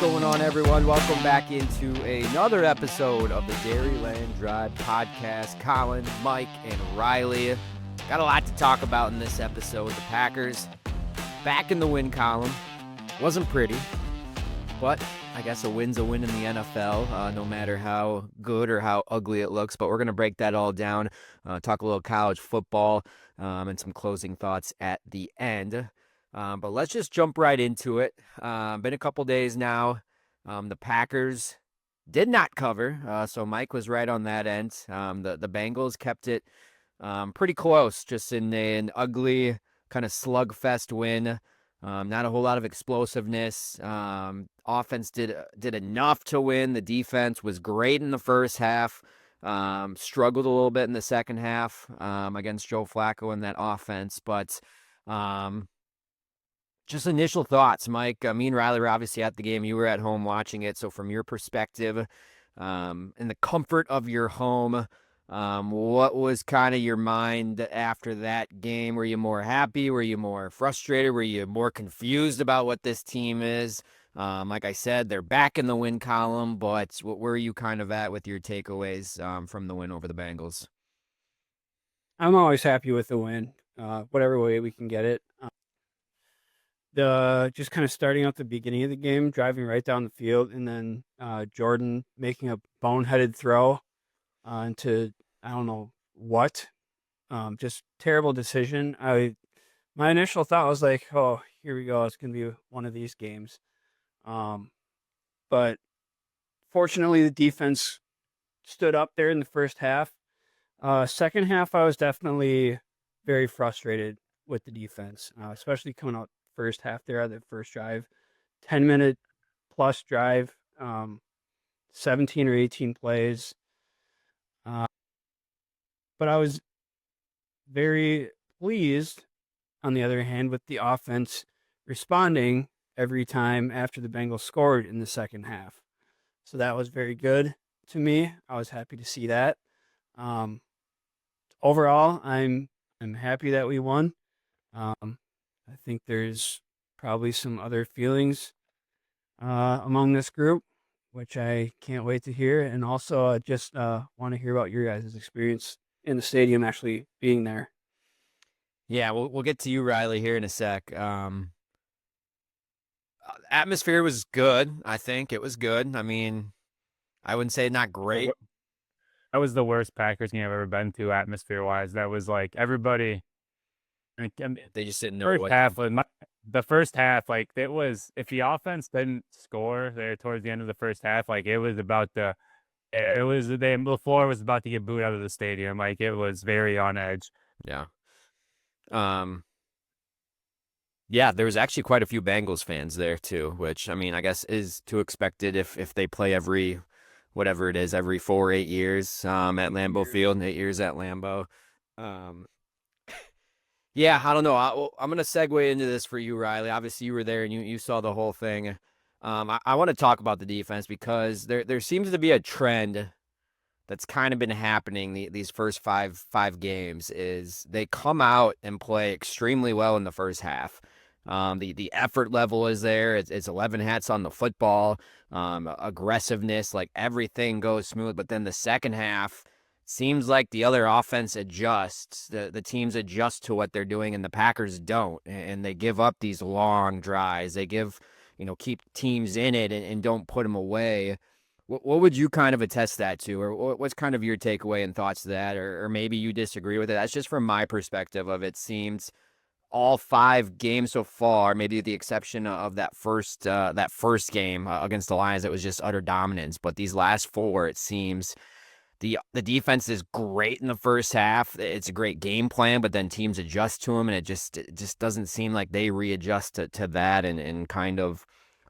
going on, everyone? Welcome back into another episode of the Dairyland Drive podcast. Collin, Mike, and Riley. Got a lot to talk about in this episode. The Packers back in the win column. Wasn't pretty, but I guess a win's a win in the NFL, no matter how good or how ugly it looks. But we're going to break that all down, talk a little college football, and some closing thoughts at the end. But let's just jump right into it. Been a couple days now. The Packers did not cover, so Mike was right on that end. The Bengals kept it pretty close, just in an ugly kind of slugfest win. Not a whole lot of explosiveness. Offense did enough to win. The defense was great in the first half. Struggled a little bit in the second half against Joe Flacco and that offense, but just initial thoughts, Mike. Me and Riley were obviously at the game. You were at home watching it. So from your perspective, in the comfort of your home, what was kind of your mind after that game? Were you more happy? Were you more frustrated? Were you more confused about what this team is? Like I said, they're back in the win column, but where were you kind of at with your takeaways from the win over the Bengals? I'm always happy with the win, whatever way we can get it. Just kind of starting out the beginning of the game, driving right down the field, and then Jordan making a boneheaded throw into I don't know what, just terrible decision. My initial thought was like, oh, here we go, it's gonna be one of these games, but fortunately the defense stood up there in the first half. Second half, I was definitely very frustrated with the defense, especially coming out first half there, the first drive, 10-minute plus drive, 17 or 18 plays. But I was very pleased, on the other hand, with the offense responding every time after the Bengals scored in the second half. So that was very good to me. I was happy to see that. Overall, I'm happy that we won. I think there's probably some other feelings among this group, which I can't wait to hear. And also just want to hear about your guys' experience in the stadium actually being there. Yeah, we'll get to you, Riley, here in a sec. Atmosphere was good. I think it was good. I mean, I wouldn't say not great. That was the worst Packers game I've ever been to, atmosphere-wise. That was like everybody. They just didn't know First what. half, the first half, like it was. If the offense didn't score there towards the end of the first half, like it was about to. It was the floor was about to get booed out of the stadium. Like it was very on edge. Yeah. Yeah, there was actually quite a few Bengals fans there too, which I mean, I guess is to expected if they play every whatever it is every 4 or 8 years at Lambeau Field and 8 years at Lambeau. Yeah, I don't know. I'm going to segue into this for you, Riley. Obviously, you were there and you saw the whole thing. I want to talk about the defense because there seems to be a trend that's kind of been happening these first five games. Is they come out and play extremely well in the first half. The effort level is there. It's 11 hats on the football. Aggressiveness, like everything goes smooth. But then the second half seems like the other offense adjusts. The teams adjust to what they're doing, and the Packers don't. And they give up these long drives. They keep teams in it and don't put them away. What would you kind of attest that to, or what's kind of your takeaway and thoughts to that, or maybe you disagree with it? That's just from my perspective of it. Seems all 5 games so far, maybe with the exception of that first game against the Lions, it was just utter dominance. But these last 4, it seems the defense is great in the first half. It's a great game plan, but then teams adjust to them, and it just doesn't seem like they readjust to that and kind of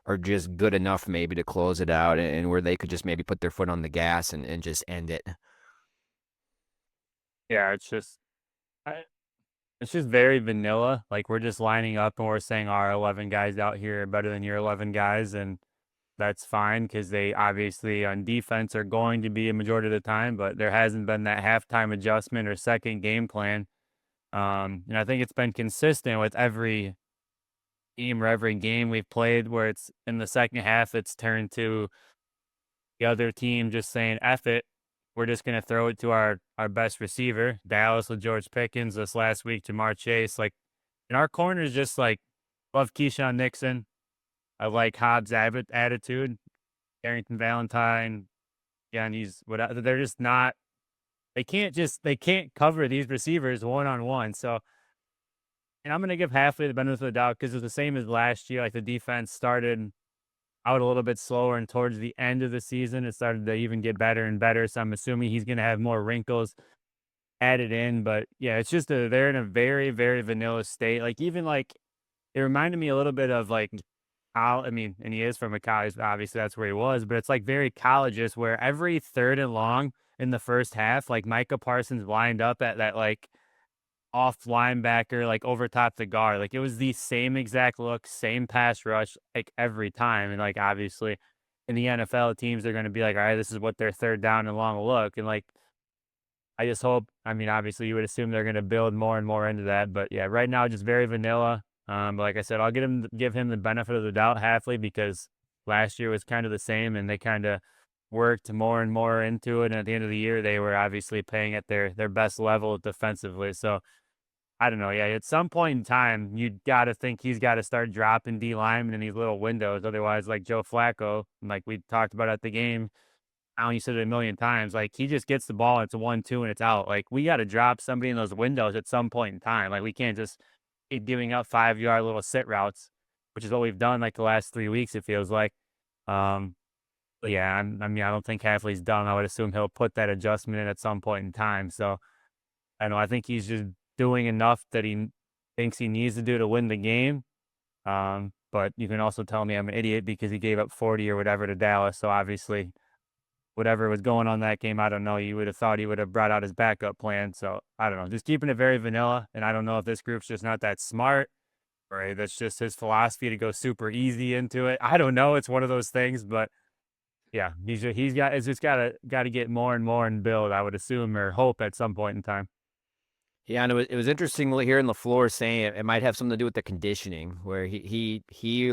are just good enough maybe to close it out, and where they could just maybe put their foot on the gas and just end it. Yeah, it's just very vanilla. Like we're just lining up and we're saying our 11 guys out here are better than your 11 guys, and that's fine because they obviously on defense are going to be a majority of the time, but there hasn't been that halftime adjustment or second game plan. And I think it's been consistent with every team or every game we've played where it's in the second half, it's turned to the other team just saying, F it. We're just going to throw it to our best receiver, Dallas with George Pickens this last week, Jamar Chase. Like, and our corners just like love Keyshawn Nixon. I like Hobbs' attitude, Carrington Valentine. Yeah, and he's whatever. They're just not. They can't cover these receivers one on one. So, and I'm gonna give halfway the benefit of the doubt because it's the same as last year. Like the defense started out a little bit slower, and towards the end of the season, it started to even get better and better. So I'm assuming he's gonna have more wrinkles added in. But yeah, it's just they're in a very, very vanilla state. Like even like it reminded me a little bit of like I mean, and he is from a college, obviously that's where he was, but it's like very colleges where every third and long in the first half, like Micah Parsons lined up at that like off linebacker, like over top the guard. Like it was the same exact look, same pass rush, like every time. And like obviously in the NFL teams are gonna be like, all right, this is what their third down and long look. And like I just hope, I mean, obviously you would assume they're gonna build more and more into that. But yeah, right now just very vanilla. But like I said, I'll give him the benefit of the doubt halfly because last year was kind of the same and they kind of worked more and more into it. And at the end of the year, they were obviously playing at their best level defensively. So I don't know. Yeah, at some point in time, you got to think he's got to start dropping D linemen in these little windows. Otherwise, like Joe Flacco, like we talked about at the game, I know you said it a million times. Like he just gets the ball, it's a 1-2, and it's out. Like we got to drop somebody in those windows at some point in time. Like we can't just keep giving up 5 yard little sit routes, which is what we've done like the last 3 weeks. It feels like. Um, but yeah, I mean, I don't think Halfley's done. I would assume he'll put that adjustment in at some point in time. So I know I think he's just doing enough that he thinks he needs to do to win the game. But you can also tell me I'm an idiot because he gave up 40 or whatever to Dallas. So obviously, whatever was going on that game, I don't know. You would have thought he would have brought out his backup plan. So I don't know. Just keeping it very vanilla. And I don't know if this group's just not that smart or that's just his philosophy to go super easy into it. I don't know. It's one of those things, but yeah, he's got it's just gotta get more and more and build. I would assume or hope at some point in time. Yeah, and it was interesting hearing LaFleur saying it might have something to do with the conditioning, where he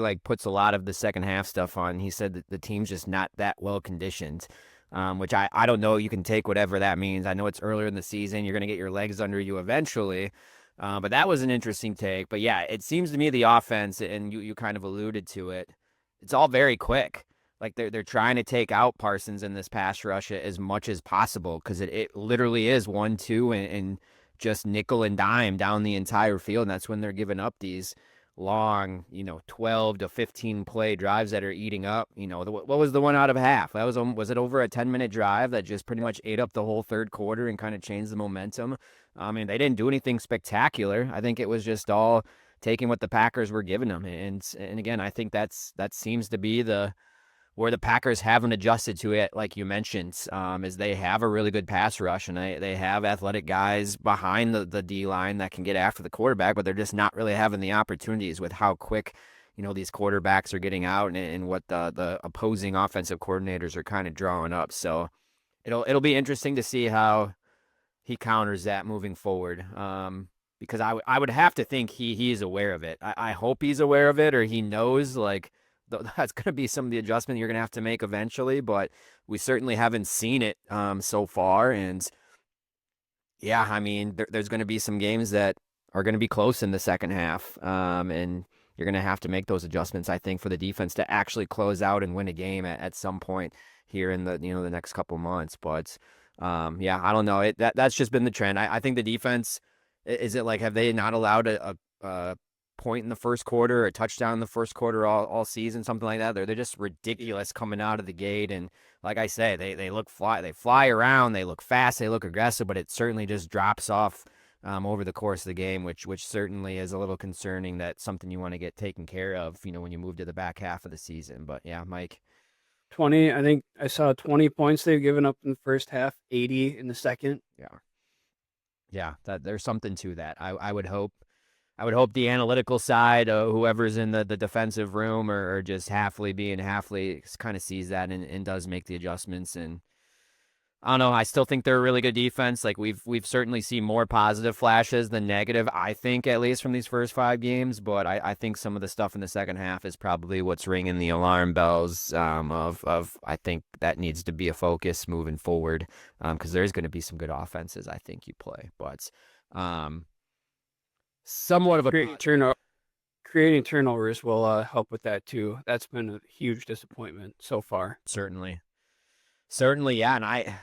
like puts a lot of the second half stuff on. He said that the team's just not that well conditioned, which I don't know. You can take whatever that means. I know it's earlier in the season. You're gonna get your legs under you eventually, but that was an interesting take. But yeah, it seems to me the offense, and you kind of alluded to it. It's all very quick. Like they're trying to take out Parsons in this pass rush as much as possible because it literally is 1-2 and just nickel and dime down the entire field. And that's when they're giving up these long, 12 to 15 play drives that are eating up. What was the one out of half? Was it over a 10-minute drive that just pretty much ate up the whole third quarter and kind of changed the momentum? I mean, they didn't do anything spectacular. I think it was just all taking what the Packers were giving them. And again, I think that seems to be where the Packers haven't adjusted to it, like you mentioned, is they have a really good pass rush and they have athletic guys behind the D line that can get after the quarterback, but they're just not really having the opportunities with how quick, these quarterbacks are getting out and what the opposing offensive coordinators are kind of drawing up. So it'll be interesting to see how he counters that moving forward. Because I would have to think he is aware of it. I hope he's aware of it or he knows like that's going to be some of the adjustment you're going to have to make eventually, but we certainly haven't seen it so far. And yeah, I mean, there's going to be some games that are going to be close in the second half, and you're going to have to make those adjustments, I think, for the defense to actually close out and win a game at some point here in the next couple months. But yeah, I don't know. That's just been the trend. I think the defense is it like have they not allowed a point in the first quarter, a touchdown in the first quarter all season, something like that? They're just ridiculous coming out of the gate. And like I say, they fly around, they look fast, they look aggressive, but it certainly just drops off over the course of the game, which certainly is a little concerning. That's something you want to get taken care of, when you move to the back half of the season. But yeah, Mike. 20, I think I saw 20 points they've given up in the first half, 80 in the second. Yeah, that there's something to that. I would hope. I would hope the analytical side, whoever's in the defensive room or just Halfley kind of sees that and does make the adjustments. And I don't know. I still think they're a really good defense. Like we've certainly seen more positive flashes than negative, I think, at least from these first 5 games. But I think some of the stuff in the second half is probably what's ringing the alarm bells of I think that needs to be a focus moving forward. Because there's going to be some good offenses I think you play. But um somewhat of a Creating turnovers will help with that too. That's been a huge disappointment so far. certainly. Certainly, yeah, and I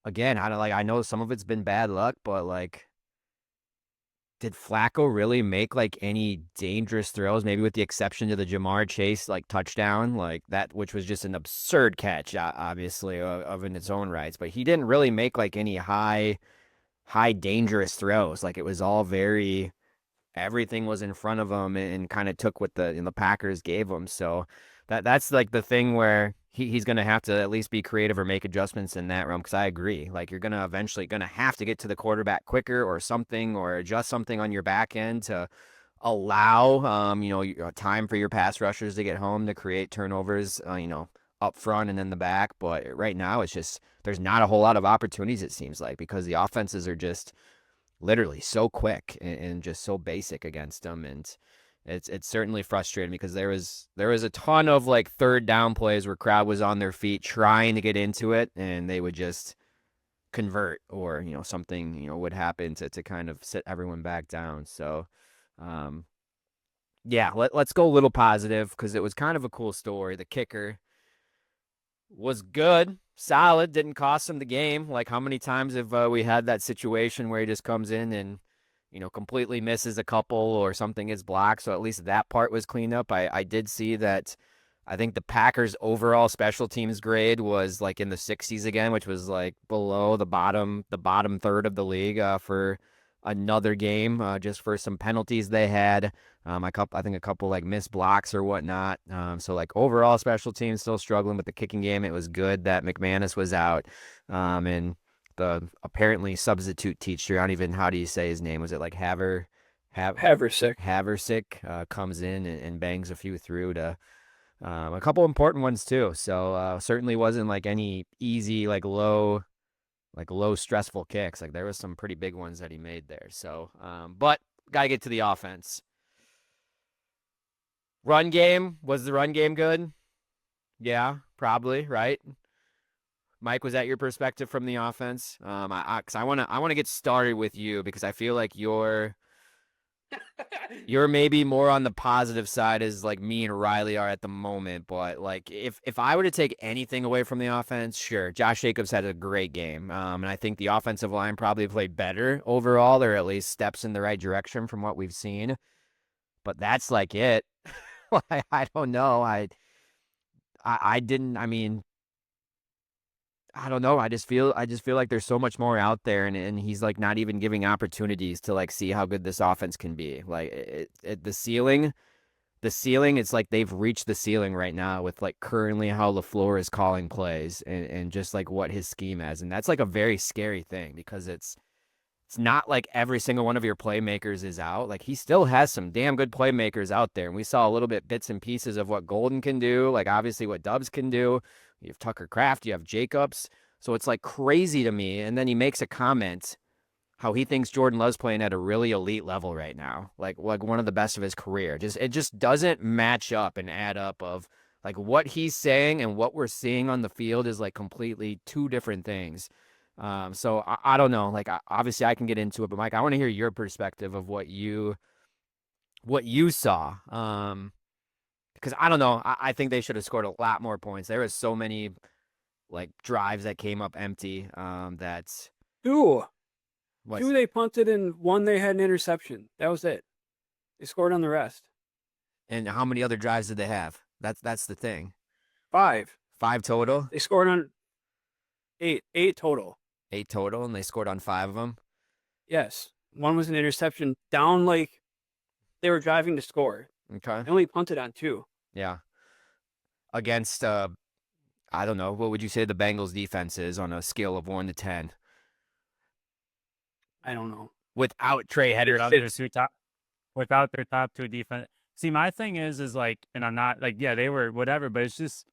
don't like I know some of it's been bad luck, but like did Flacco really make like any dangerous throws? Maybe with the exception to the Jamar Chase like touchdown, like that, which was just an absurd catch, obviously of in its own rights. But he didn't really make like any high dangerous throws. Like it was all very everything was in front of him and kind of took what the Packers gave him. So that's like the thing where he's going to have to at least be creative or make adjustments in that realm. Because I agree, like you're going to eventually going to have to get to the quarterback quicker or something or adjust something on your back end to allow time for your pass rushers to get home to create turnovers up front and in the back. But right now it's just there's not a whole lot of opportunities, it seems like, because the offenses are just literally so quick and just so basic against them. And it's certainly frustrating because there was a ton of like third down plays where crowd was on their feet trying to get into it and they would just convert or something would happen to kind of sit everyone back down. So um yeah, let's go a little positive because it was kind of a cool story. The kicker was good, solid, didn't cost him the game. Like how many times have we had that situation where he just comes in and completely misses a couple or something is blocked. So at least that part was cleaned up. I did see that. I think the Packers overall special teams grade was like in the 60s again, which was like below the bottom third of the league for another game, just for some penalties they had. I think a couple like missed blocks or whatnot. So like overall special teams still struggling with the kicking game. It was good that McManus was out, and the apparently substitute teacher. I don't even how do you say his name? Was it like Haversick. Haversick comes in and bangs a few through to a couple important ones too. So certainly wasn't like any easy low stressful kicks. Like there was some pretty big ones that he made there. So but gotta get to the offense. Run game, was the run game good? Yeah, probably, right? Mike, was that your perspective from the offense? Cause I wanna get started with you because I feel like you're maybe more on the positive side as like me and Riley are at the moment. But like if I were to take anything away from the offense, sure, Josh Jacobs had a great game. And I think the offensive line probably played better overall, or at least steps in the right direction from what we've seen. But that's like it. I don't know. I didn't. I mean, I don't know. I just feel like there's so much more out there, and he's like not even giving opportunities to like see how good this offense can be. Like the ceiling, it's like they've reached the ceiling right now with like currently how LaFleur is calling plays and just like what his scheme is, and that's like a very scary thing because it's not like every single one of your playmakers is out. Like he still has some damn good playmakers out there. And we saw a little bit bits and pieces of what Golden can do, like obviously what Dubs can do. You have Tucker Kraft, you have Jacobs. So it's like crazy to me. And then he makes a comment how he thinks Jordan Love's playing at a really elite level right now, like one of the best of his career. It just doesn't match up and add up of like what he's saying and what we're seeing on the field is like completely two different things. So I don't know. Like obviously I can get into it, but Mike, I want to hear your perspective of what you saw. Because I don't know. I think they should have scored a lot more points. There was so many like drives that came up empty. That's Two. what. Two they punted and one they had an interception. That was it. They scored on the rest. And how many other drives did they have? That's the thing. 5. 5 total. They scored on 8. 8 total. 8 total, and they scored on 5 of them. Yes. One was an interception down like they were driving to score. Okay. They only punted on 2. Yeah. Against I don't know. What would you say the Bengals defense is on a scale of 1 to 10? I don't know. Without Trey Hendrickson. Without their top two defense. See, my thing is like, and I'm not like, yeah, they were whatever, but it's just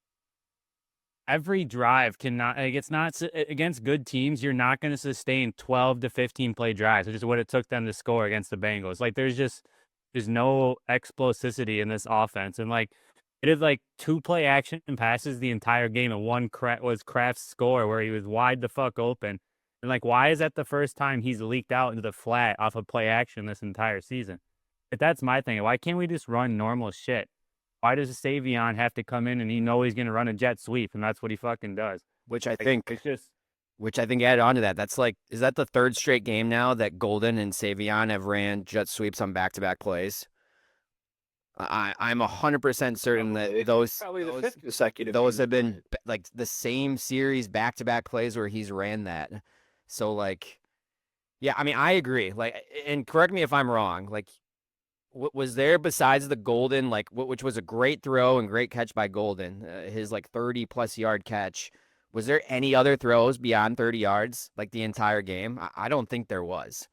every drive cannot, like, it's not against good teams. You're not going to sustain 12 to 15 play drives, which is what it took them to score against the Bengals. Like, there's no explosivity in this offense. And like, it is like 2 play action passes the entire game, and one was Kraft's score where he was wide the fuck open. And like, why is that the first time he's leaked out into the flat off of play action this entire season? But that's my thing. Why can't we just run normal shit? Why does Savion have to come in and he know he's going to run a jet sweep, and that's what he fucking does? Which I Like, think, it's just added on to that. That's like, is that the third straight game now that Golden and Savion have ran jet sweeps on back-to-back plays? I'm 100% certain that Probably the fifth consecutive. those have been like the same series back-to-back plays where he's ran that. So like, yeah, I mean, I agree. Like, and correct me if I'm wrong. Like, what was there besides the Golden, like, which was a great throw and great catch by Golden, his like 30+ yard catch? Was there any other throws beyond 30 yards like the entire game? I don't think there was.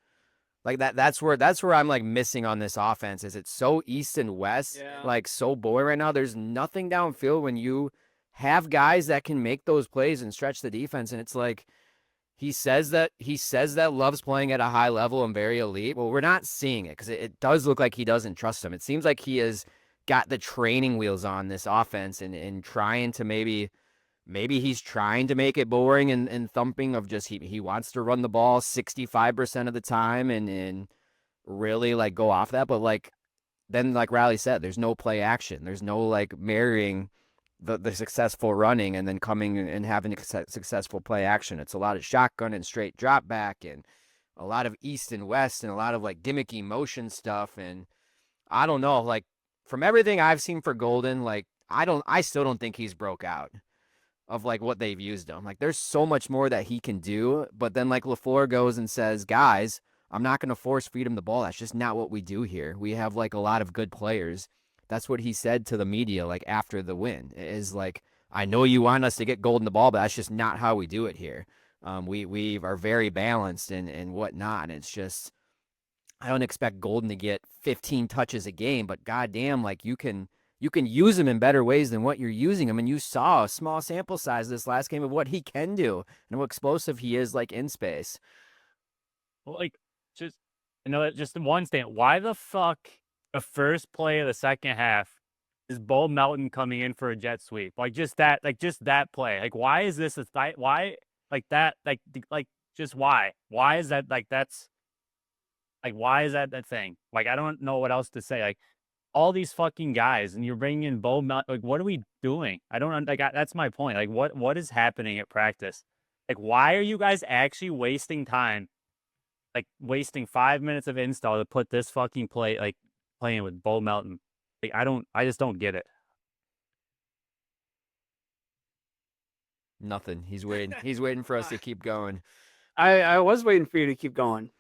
Like that's where I'm like missing on this offense, is it's so east and west, Yeah. like so boring right now. There's nothing downfield when you have guys that can make those plays and stretch the defense. And it's like he says that loves playing at a high level and very elite. Well, we're not seeing it because it does look like he doesn't trust him. It seems like he has got the training wheels on this offense and trying to maybe he's trying to make it boring and thumping of just he wants to run the ball 65% of the time and really like go off that. But like then like Riley said, there's no play action. There's no like marrying the successful running and then coming and having a successful play action. It's a lot of shotgun and straight drop back and a lot of east and west and a lot of like gimmicky motion stuff. And I don't know, like from everything I've seen for Golden, like I still don't think he's broke out of like what they've used him. Like there's so much more that he can do, but then like LaFleur goes and says, "Guys, I'm not going to force feed him the ball. That's just not what we do here. We have like a lot of good players." That's what he said to the media like after the win. Is like, "I know you want us to get Golden the ball, but that's just not how we do it here. We are very balanced and whatnot. And it's just I don't expect Golden to get 15 touches a game, but goddamn, like you can use him in better ways than what you're using him. And you saw a small sample size this last game of what he can do and how explosive he is like in space. well, like, just just one stand. Why the fuck the first play of the second half is Bo Melton coming in for a jet sweep? Just that play. Like, why is this why like that? Just why? Why is that that's like why is that thing? Like, I don't know what else to say. Like, all these fucking guys, and you're bringing in Bo Melton. Like, what are we doing? I don't like. That's my point. Like, what is happening at practice? Like, why are you guys actually wasting time? Like, wasting 5 minutes of install to put this fucking play, like, playing with Bo Melton. Like, I just don't get it. Nothing. He's waiting. He's waiting for us to keep going. I was waiting for you to keep going.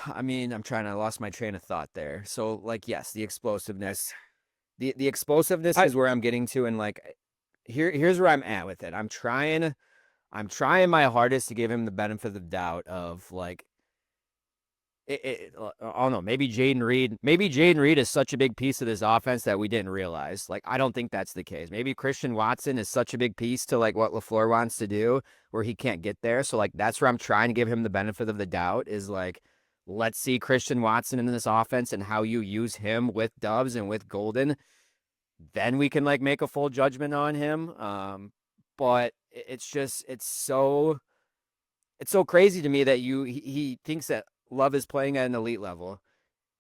I mean, I lost my train of thought there. So like, yes, the explosiveness, the explosiveness is where I'm getting to. And like, here's where I'm at with it. I'm trying my hardest to give him the benefit of the doubt of like, I don't know, maybe Jaden Reed is such a big piece of this offense that we didn't realize. Like, I don't think that's the case. Maybe Christian Watson is such a big piece to like what LaFleur wants to do where he can't get there. So like, that's where I'm trying to give him the benefit of the doubt is like, let's see Christian Watson in this offense and how you use him with Dubs and with Golden. Then we can like make a full judgment on him. But it's so crazy to me that he thinks that Love is playing at an elite level.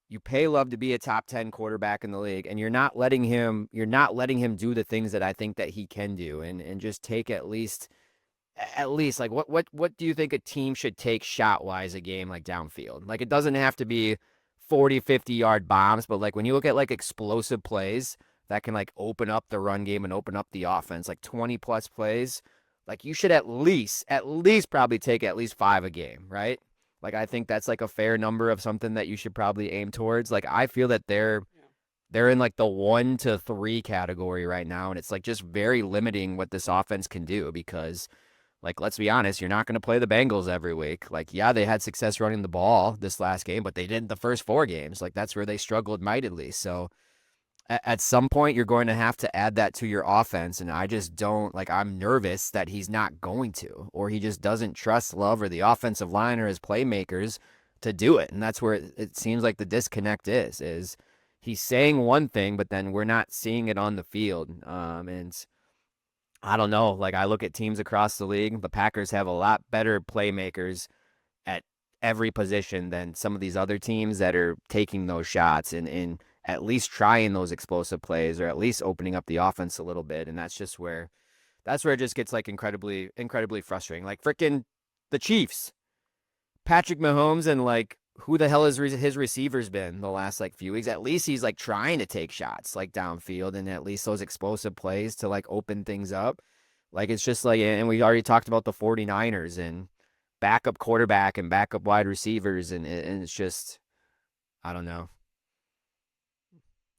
You pay Love to be a top 10 quarterback in the league, and you're not letting him do the things that I think that he can do and just take at least like what do you think a team should take shot wise a game like downfield? Like it doesn't have to be 40-50 yard bombs, but like when you look at like explosive plays that can like open up the run game and open up the offense, like 20+ plays, like you should at least probably take at least 5 a game, right? Like I think that's like a fair number of something that you should probably aim towards. Like I feel that they're in like the 1 to 3 category right now, and it's like just very limiting what this offense can do because like, let's be honest, you're not going to play the Bengals every week. Like, yeah, they had success running the ball this last game, but they didn't the first 4 games. Like, that's where they struggled mightily. So at some point you're going to have to add that to your offense, and I just don't like. I'm nervous that he's not going to, or he just doesn't trust Love or the offensive line or his playmakers to do it, and that's where it seems like the disconnect is he's saying one thing, but then we're not seeing it on the field. And I don't know. Like I look at teams across the league, the Packers have a lot better playmakers at every position than some of these other teams that are taking those shots and at least trying those explosive plays or at least opening up the offense a little bit. And that's where it just gets like incredibly frustrating. Like freaking the Chiefs, Patrick Mahomes, and like who the hell has his receivers been the last like few weeks? At least he's like trying to take shots like downfield and at least those explosive plays to like open things up. Like it's just like, and we already talked about the 49ers and backup quarterback and backup wide receivers, and it's just, I don't know.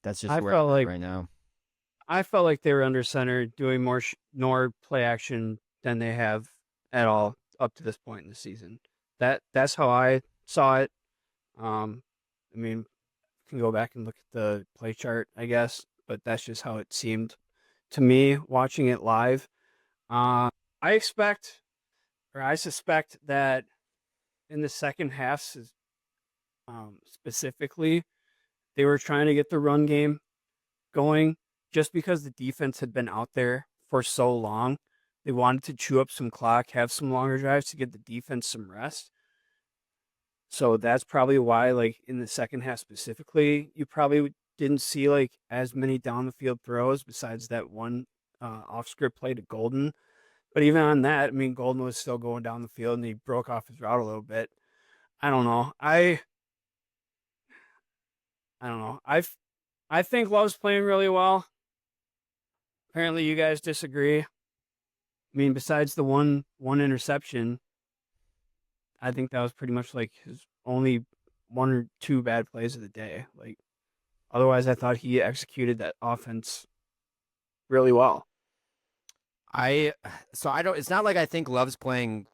That's just I where I'm felt at like right now. I felt like they were under center doing more play action than they have at all up to this point in the season. That's how I saw it. I mean, can go back and look at the play chart, I guess, but that's just how it seemed to me watching it live. Uh, I expect, or I suspect that in the second half, specifically, they were trying to get the run game going just because the defense had been out there for so long. They wanted to chew up some clock, have some longer drives to get the defense some rest. So that's probably why, like in the second half specifically, you probably didn't see like as many down the field throws besides that one off script play to Golden. But even on that, I mean, Golden was still going down the field and he broke off his route a little bit. I don't know. I don't know. I think Love's playing really well. Apparently, you guys disagree. I mean, besides the one interception, I think that was pretty much like his only one or two bad plays of the day. Like otherwise, I thought he executed that offense really well. I so I don't. It's not like I think Love's playing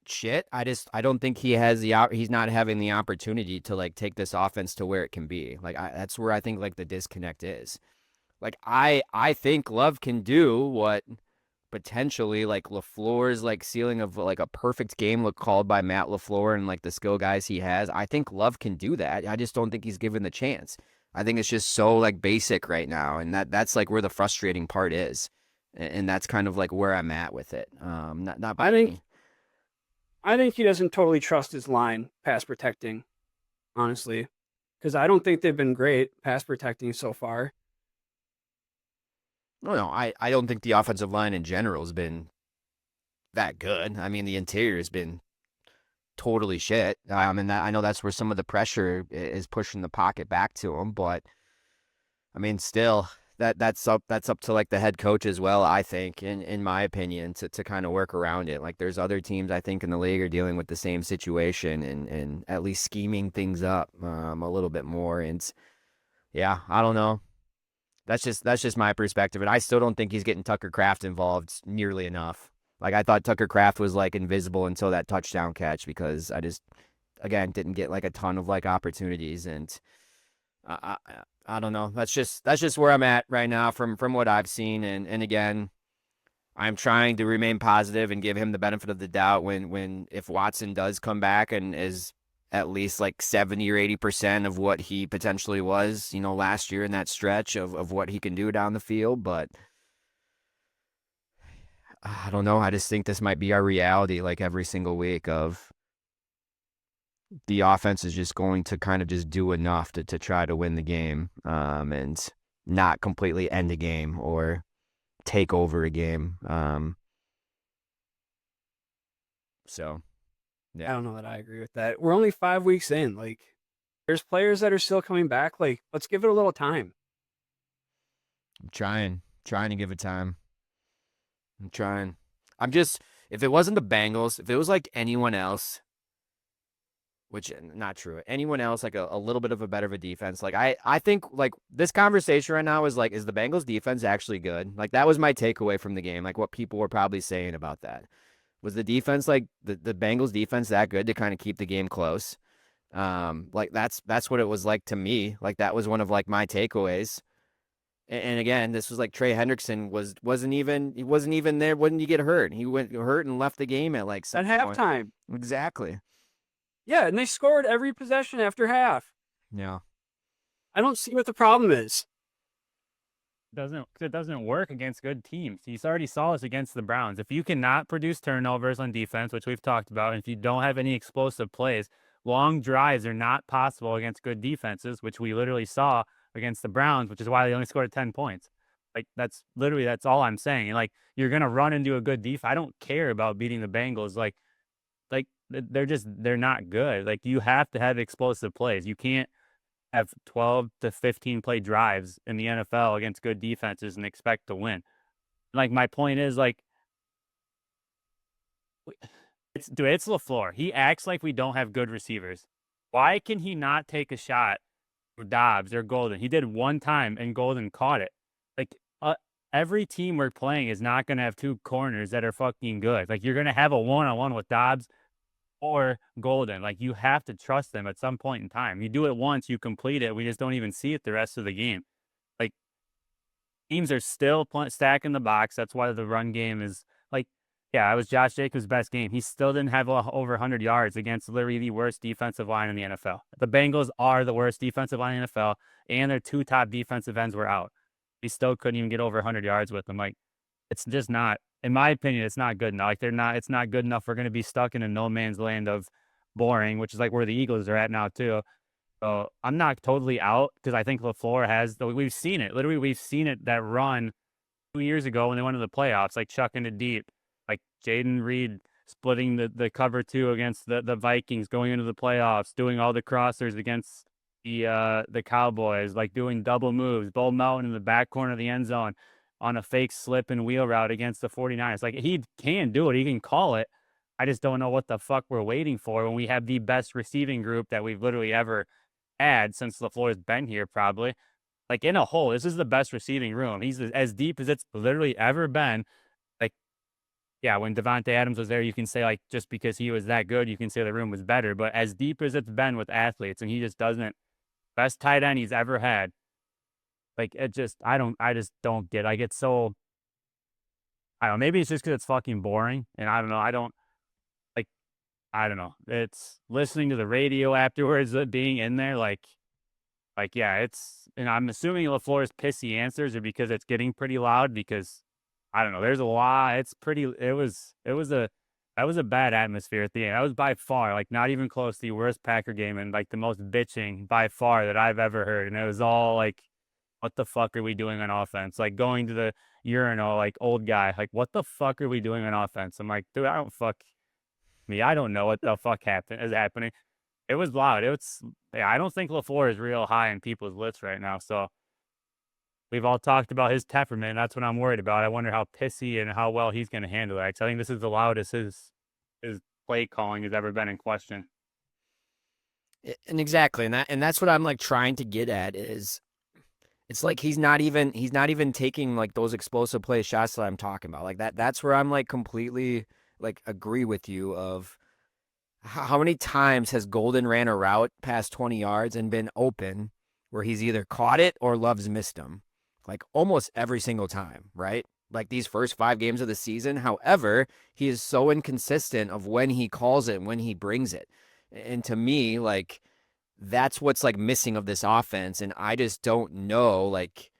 shit. I don't think he's not having the opportunity to like take this offense to where it can be. Like that's where I think like the disconnect is. Like I think Love can do what potentially like LaFleur's like ceiling of like a perfect game look called by Matt LaFleur and like the skill guys he has. I think Love can do that. I just don't think he's given the chance. I think it's just so like basic right now, and that's like where the frustrating part is, and that's kind of like where I'm at with it. Not by I think me. I think he doesn't totally trust his line pass protecting, honestly, because I don't think they've been great pass protecting so far. No, I don't think the offensive line in general has been that good. I mean, the interior has been totally shit. And I know that's where some of the pressure is pushing the pocket back to him, but I mean, still, that's up to like the head coach as well. I think, in my opinion, to kind of work around it. Like, there's other teams I think in the league are dealing with the same situation and at least scheming things up a little bit more. And yeah, I don't know. That's just my perspective, and I still don't think he's getting Tucker Kraft involved nearly enough. Like I thought Tucker Kraft was like invisible until that touchdown catch because I just again didn't get like a ton of like opportunities, and I don't know. That's just where I'm at right now from what I've seen, and again, I'm trying to remain positive and give him the benefit of the doubt when if Watson does come back and is at least like 70 or 80% of what he potentially was, last year in that stretch of what he can do down the field. But I don't know. I just think this might be our reality like every single week of the offense is just going to kind of just do enough to try to win the game and not completely end a game or take over a game. So, I yeah, don't know that I agree with that. We're only 5 weeks in. Like, there's players that are still coming back. Like, let's give it a little time. I'm trying to give it time. I'm trying. I'm just, if it wasn't the Bengals, if it was like anyone else, which not true, anyone else like a little bit of a better of a defense. Like I think like this conversation right now is like, is the Bengals defense actually good? Like that was my takeaway from the game. Like what people were probably saying about that. Was the defense like the Bengals defense that good to kind of keep the game close? Like that's what it was like to me. Like that was one of like my takeaways. And again, this was like Trey Hendrickson wasn't even there when you get hurt. He went hurt and left the game at like some At point. halftime. Exactly. Yeah, and they scored every possession after half. Yeah. I don't see what the problem is. It doesn't work against good teams. You already saw us against the Browns. If you cannot produce turnovers on defense, which we've talked about, and if you don't have any explosive plays, long drives are not possible against good defenses, which we literally saw against the Browns, which is why they only scored 10 points. Like that's all I'm saying. And like you're gonna run into a good defense. I don't care about beating the Bengals. They're not good. Like you have to have explosive plays. You can't have 12 to 15 play drives in the NFL against good defenses and expect to win. Like my point is like it's LaFleur. He acts like we don't have good receivers. Why can he not take a shot for Dobbs or Golden? He did one time and Golden caught it. Like every team we're playing is not going to have two corners that are fucking good. Like you're going to have a one-on-one with Dobbs or Golden. Like you have to trust them at some point in time. You do it once, you complete it. We just don't even see it the rest of the game. Like teams are still stacking the box. That's why the run game is like, yeah, it was Josh Jacobs' best game. He still didn't have over 100 yards against literally the worst defensive line in the NFL. The Bengals are the worst defensive line in the NFL, and their two top defensive ends were out. He still couldn't even get over 100 yards with them. Like it's just not, in my opinion, it's not good enough. Like it's not good enough. We're going to be stuck in a no man's land of boring, which is like where the Eagles are at now too. So I'm not totally out because I think LaFleur we've seen it. Literally, we've seen it, that run 2 years ago when they went to the playoffs, like chucking it deep, like Jaden Reed splitting the cover two against the Vikings, going into the playoffs, doing all the crossers against the Cowboys, like doing double moves, Bo Melton in the back corner of the end zone on a fake slip and wheel route against the 49ers. Like he can do it. He can call it. I just don't know what the fuck we're waiting for when we have the best receiving group that we've literally ever had since LaFleur's been here, probably. Like in a whole, this is the best receiving room. He's as deep as it's literally ever been. Like, yeah, when Devontae Adams was there, you can say like just because he was that good, you can say the room was better. But as deep as it's been with athletes, and he just doesn't, best tight end he's ever had. Like I just don't get. I get so, I don't know. Maybe it's just because it's fucking boring, and I don't know. I don't know. It's listening to the radio afterwards, being in there, yeah, and I'm assuming LaFleur's pissy answers are because it's getting pretty loud because I don't know. There's a lot. That was a bad atmosphere at the end. That was by far, like not even close to the worst Packer game and like the most bitching by far that I've ever heard. And it was all like, what the fuck are we doing on offense? Like going to the urinal, like old guy, like what the fuck are we doing on offense? I'm like, dude, I don't know what the fuck is happening. It was loud. I don't think LaFleur is real high in people's lists right now. So we've all talked about his temperament. That's what I'm worried about. I wonder how pissy and how well he's going to handle that. 'Cause I think this is the loudest his play calling has ever been in question. And exactly, and that's what I'm like trying to get at is it's like he's not even taking like those explosive play shots that I'm talking about. Like that's where I'm like completely like agree with you of how many times has Golden ran a route past 20 yards and been open where he's either caught it or Love's missed him? Like almost every single time, right? Like these first 5 games of the season. However, he is so inconsistent of when he calls it and when he brings it. And to me, like that's what's like missing of this offense. And I just don't know like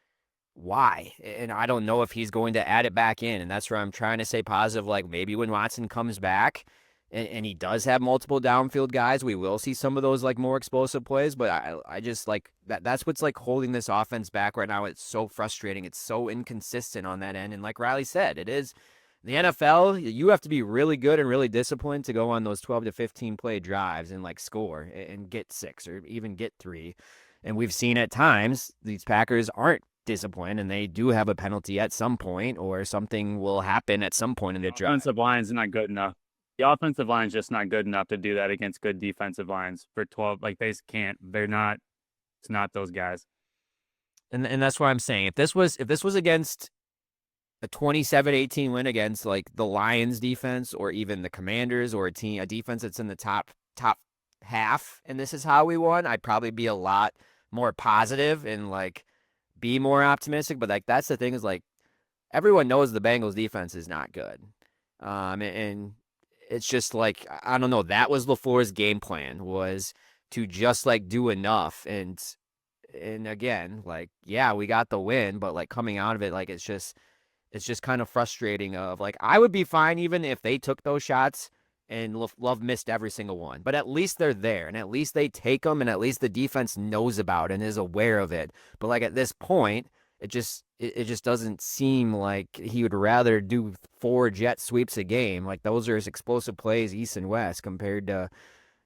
why. And I don't know if he's going to add it back in. And that's where I'm trying to say positive. Like maybe when Watson comes back and he does have multiple downfield guys, we will see some of those like more explosive plays. But I just like that's what's like holding this offense back right now. It's so frustrating. It's so inconsistent on that end. And like Riley said, it is the NFL. You have to be really good and really disciplined to go on those 12 to 15 play drives and like score and get 6 or even get 3. And we've seen at times these Packers aren't disciplined and they do have a penalty at some point or something will happen at some point in the drive. Offensive line's not good enough. The offensive line's just not good enough to do that against good defensive lines for 12. Like they just can't. They're not. It's not those guys. And that's why I'm saying if this was against a 27-18 win against like the Lions defense or even the Commanders or a defense that's in the top half, and this is how we won, I'd probably be a lot more positive and like be more optimistic, but like that's the thing is like everyone knows the Bengals defense is not good. And it's just like I don't know, that was LaFleur's game plan was to just like do enough and again, like yeah, we got the win, but like coming out of it like it's just kind of frustrating of like I would be fine even if they took those shots and Love missed every single one. But at least they're there and at least they take them and at least the defense knows about it and is aware of it. But like at this point, it just doesn't seem like he would rather do 4 jet sweeps a game. Like those are his explosive plays east and west compared to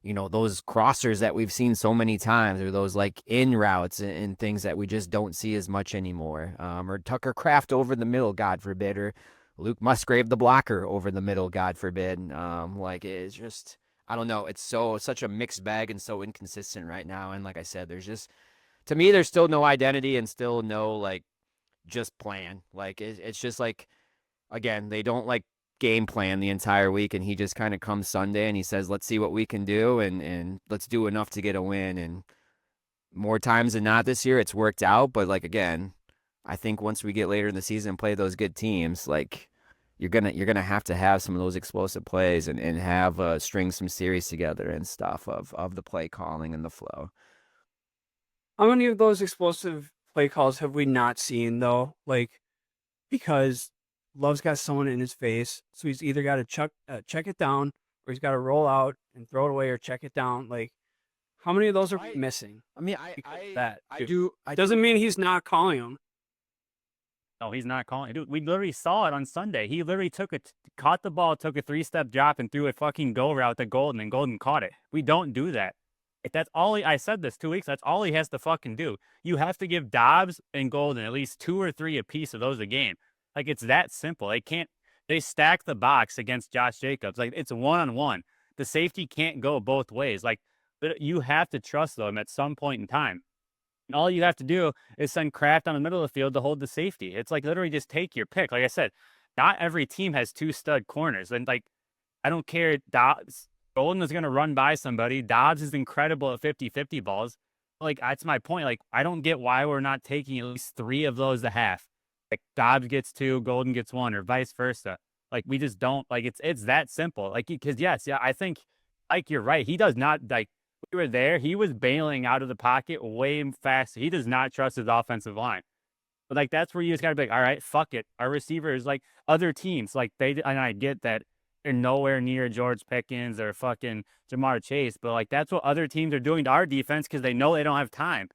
those crossers that we've seen so many times, or those like in routes and things that we just don't see as much anymore. Or Tucker Kraft over the middle, God forbid, or Luke Musgrave, the blocker, over the middle, God forbid. Like it's just, I don't know. It's such a mixed bag and so inconsistent right now. And like I said, there's just, to me, there's still no identity and still no like just plan. Like it's just like, again, they don't like game plan the entire week, and he just kind of comes Sunday and he says, let's see what we can do and let's do enough to get a win. And more times than not this year, it's worked out. But like, again, I think once we get later in the season and play those good teams, like you're gonna have to have some of those explosive plays and have string some series together and stuff of the play calling and the flow. How many of those explosive play calls have we not seen though? Like, because Love's got someone in his face, so he's either got to check it down, or he's got to roll out and throw it away, or check it down. Like, how many of those are we missing? I mean, Because of that, I too? do. Doesn't mean he's not calling them. No, he's not calling. Dude, we literally saw it on Sunday. He literally caught the ball, took a 3-step drop, and threw a fucking go route to Golden, and Golden caught it. We don't do that. If that's all I said this 2 weeks, that's all he has to fucking do. You have to give Dobbs and Golden at least 2 or 3 a piece of those a game. Like, it's that simple. They stack the box against Josh Jacobs. Like, it's one-on-one. The safety can't go both ways. Like, but you have to trust them at some point in time. And all you have to do is send Kraft on the middle of the field to hold the safety. It's like literally just take your pick. Like I said, not every team has 2 stud corners. And like, I don't care. Golden is going to run by somebody. Dobbs is incredible at 50-50 balls. Like, that's my point. Like, I don't get why we're not taking at least 3 of those a half. Like, Dobbs gets 2, Golden gets 1, or vice versa. Like, we just don't, like, it's that simple. Like, because yes, yeah, I think, like, you're right. He does not, like, we were there. He was bailing out of the pocket way faster. He does not trust his offensive line. But like, that's where you just got to be like, all right, fuck it. Our receivers, like other teams, like and I get that they're nowhere near George Pickens or fucking Jamar Chase, but like, that's what other teams are doing to our defense because they know they don't have time.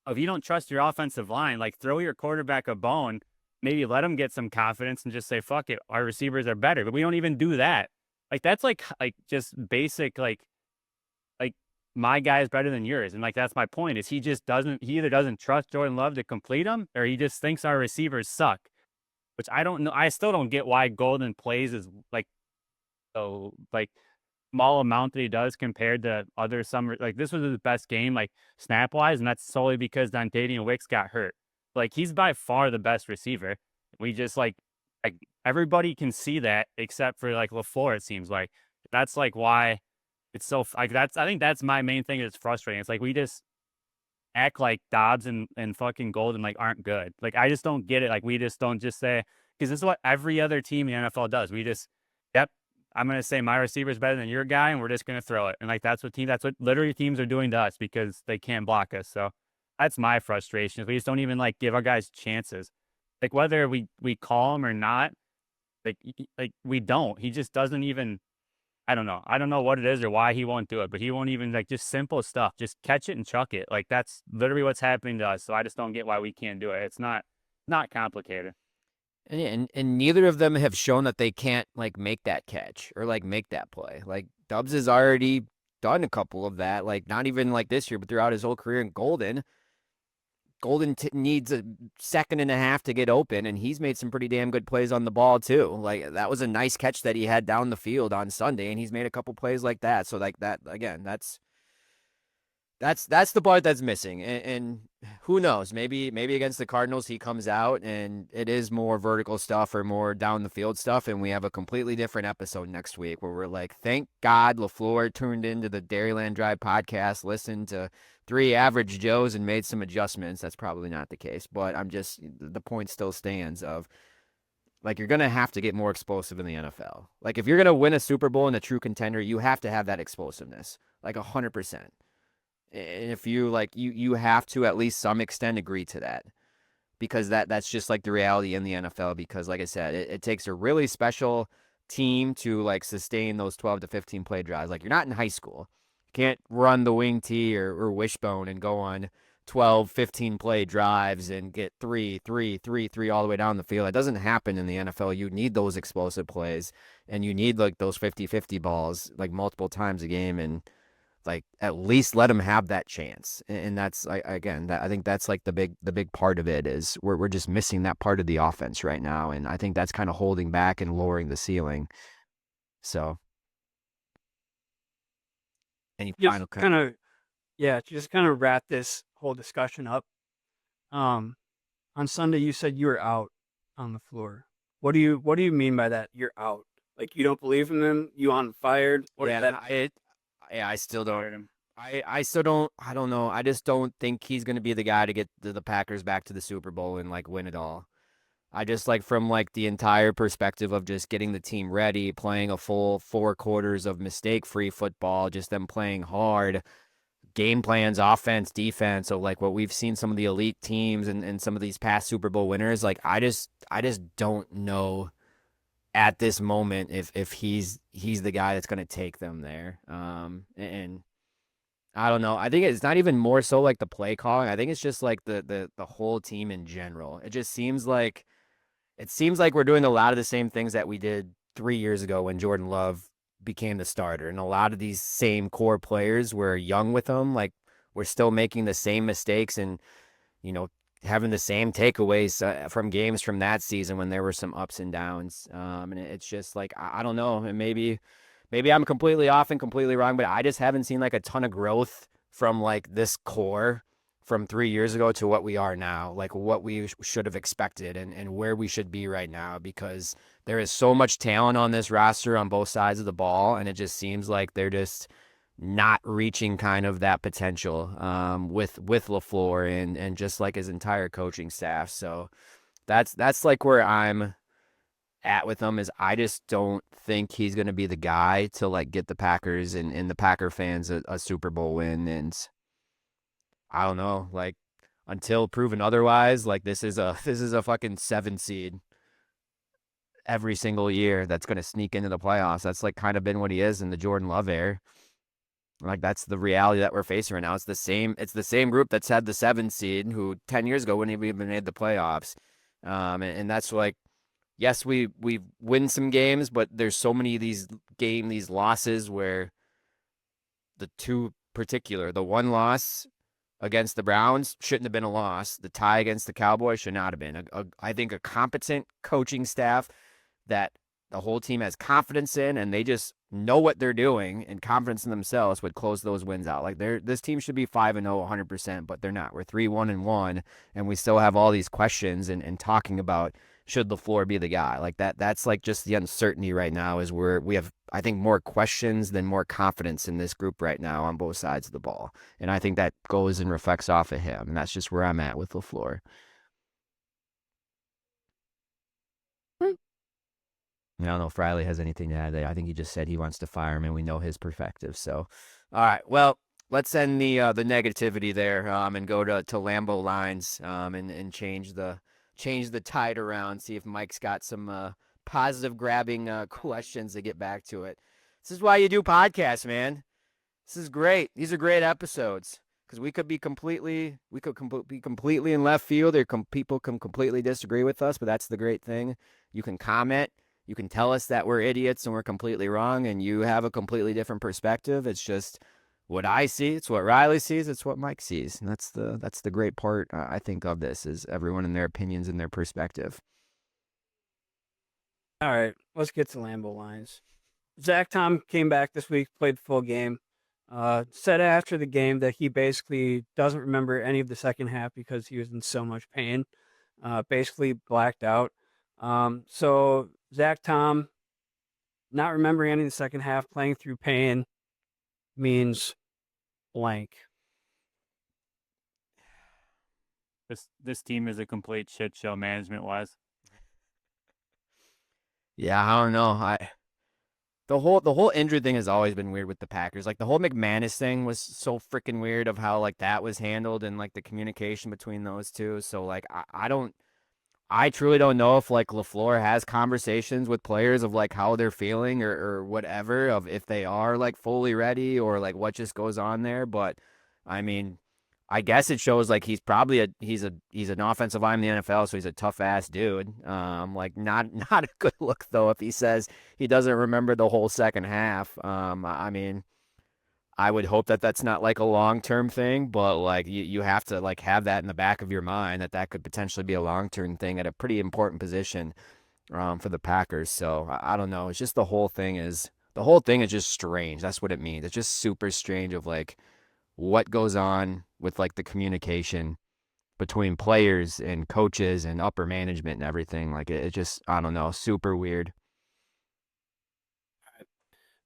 If you don't trust your offensive line, like, throw your quarterback a bone, maybe let him get some confidence and just say, fuck it. Our receivers are better, but we don't even do that. Like, that's like just basic, like my guy is better than yours. And like, that's my point is he either doesn't trust Jordan Love to complete them, or he just thinks our receivers suck, which I don't know. I still don't get why Golden plays is like, so like small amount that he does compared to other summer. Like, this was his best game, like snap wise. And that's solely because Dontayvion Wicks got hurt. Like, he's by far the best receiver. We just like everybody can see that except for like LaFleur, it seems like. That's like why it's so like I think that's my main thing that's frustrating. It's like we just act like Dobbs and fucking Golden like aren't good. Like, I just don't get it. Like, we just don't just say, because this is what every other team in the NFL does. We just, yep, I'm gonna say my receiver's better than your guy, and we're just gonna throw it. And like, that's what literally teams are doing to us because they can't block us. So that's my frustration. We just don't even like give our guys chances. Like, whether we call him or not, like we don't. He just doesn't even. I don't know. I don't know what it is or why he won't do it, but he won't even, like, just simple stuff. Just catch it and chuck it. Like, that's literally what's happening to us. So I just don't get why we can't do it. It's not complicated. And neither of them have shown that they can't like make that catch or like make that play. Like Dubs has already done a couple of that, like not even like this year, but throughout his whole career. In Golden needs a second and a half to get open, and he's made some pretty damn good plays on the ball too. Like, that was a nice catch that he had down the field on Sunday, and he's made a couple plays like that. So like that, again, that's That's the part that's missing, and who knows? Maybe against the Cardinals he comes out and it is more vertical stuff or more down the field stuff, and we have a completely different episode next week where we're like, thank God LaFleur tuned into the Dairyland Drive podcast, listened to three average Joes, and made some adjustments. That's probably not the case, but the point still stands of like you're gonna have to get more explosive in the NFL. Like if you're gonna win a Super Bowl in a true contender, you have to have that explosiveness, like 100%. And if you like you have to at least some extent agree to that because that's just like the reality in the NFL because like I said, it takes a really special team to like sustain those 12 to 15 play drives. Like you're not in high school. You can't run the wing tee or wishbone and go on 12, 15 play drives and get three all the way down the field. It doesn't happen in the NFL. You need those explosive plays and you need like those 50-50 balls like multiple times a game and like at least let them have that chance. And that's again, I think that's like the big part of it is we're just missing that part of the offense right now. And I think that's kind of holding back and lowering the ceiling. So any final just kind of wrap this whole discussion up. On Sunday you said you were out on the floor. What do you mean by that? You're out. Like you don't believe in them? You on fired? What is that? I still don't. I still don't. I don't know. I just don't think he's going to be the guy to get the Packers back to the Super Bowl and like win it all. I just like from like the entire perspective of just getting the team ready, playing a full 4 quarters of mistake-free football, just them playing hard, game plans, offense, defense. So like what we've seen some of the elite teams and some of these past Super Bowl winners, like I just don't know at this moment if he's the guy that's going to take them there. And I don't know. I think it's not even more so like the play calling. I think it's just like the whole team in general. It seems like we're doing a lot of the same things that we did 3 years ago when Jordan Love became the starter. And a lot of these same core players were young with him. Like we're still making the same mistakes and, you know, having the same takeaways from games from that season when there were some ups and downs. And it's just like, I don't know. And maybe I'm completely off and completely wrong, but I just haven't seen like a ton of growth from like this core from 3 years ago to what we are now, like what we should have expected and where we should be right now, because there is so much talent on this roster on both sides of the ball. And it just seems like they're just not reaching kind of that potential with LaFleur and just like his entire coaching staff. So that's like where I'm at with him is I just don't think he's going to be the guy to like get the Packers and the Packer fans a Super Bowl win. And I don't know, like until proven otherwise, like this is a fucking 7 seed every single year that's going to sneak into the playoffs. That's like kind of been what he is in the Jordan Love era. Like that's the reality that we're facing right now. It's the same group that's had the 7 seed who 10 years ago wouldn't have even made the playoffs. And that's like, yes, we win some games, but there's so many of these losses where the one loss against the Browns shouldn't have been a loss. The tie against the Cowboys should not have been. I think a competent coaching staff that the whole team has confidence in and they just know what they're doing and confidence in themselves would close those wins out. Like this team should be 5-0 100%, but they're not. We're 3-1-1 and we still have all these questions and talking about should LaFleur be the guy. Like that's like just the uncertainty right now is we have I think more questions than more confidence in this group right now on both sides of the ball. And I think that goes and reflects off of him. And that's just where I'm at with LaFleur. I don't know if Riley has anything to add there. I think he just said he wants to fire him, and we know his perspective. So, all right. Well, let's end the negativity there and go to Lambeau Lines and change the tide around. See if Mike's got some positive grabbing questions to get back to it. This is why you do podcasts, man. This is great. These are great episodes because we could be completely in left field, or people can completely disagree with us. But that's the great thing. You can comment. You can tell us that we're idiots and we're completely wrong, and you have a completely different perspective. It's just what I see. It's what Riley sees. It's what Mike sees, and that's the great part I think of this is everyone in their opinions and their perspective. All right, let's get to Lambeau Lines. Zach Tom came back this week, played the full game. said after the game that he basically doesn't remember any of the second half because he was in so much pain, basically blacked out. So Zach Tom not remembering any of the second half, playing through pain means blank. This team is a complete shit show management wise. Yeah, I don't know. The whole injury thing has always been weird with the Packers. Like the whole McManus thing was so freaking weird of how like that was handled and like the communication between those two. So like I truly don't know if like LaFleur has conversations with players of like how they're feeling or whatever, of if they are like fully ready or like what just goes on there. But I mean, I guess it shows like he's probably he's an offensive lineman in the NFL, so he's a tough ass dude. Like not a good look though if he says he doesn't remember the whole second half. I mean, I would hope that that's not like a long-term thing, but like you have to like have that in the back of your mind that that could potentially be a long-term thing at a pretty important position for the Packers. So I don't know. It's just the whole thing is just strange. That's what it means. It's just super strange of like what goes on with like the communication between players and coaches and upper management and everything. Like it just, I don't know, super weird.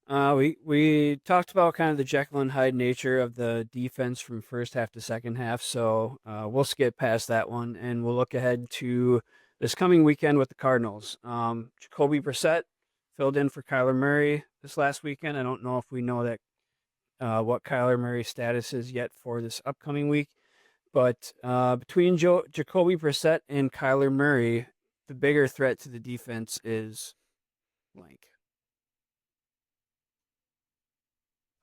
We talked about kind of the Jekyll and Hyde nature of the defense from first half to second half, so we'll skip past that one and we'll look ahead to this coming weekend with the Cardinals. Jacoby Brissett filled in for Kyler Murray this last weekend. I don't know if we know that what Kyler Murray's status is yet for this upcoming week, but between Jacoby Brissett and Kyler Murray, the bigger threat to the defense is blank.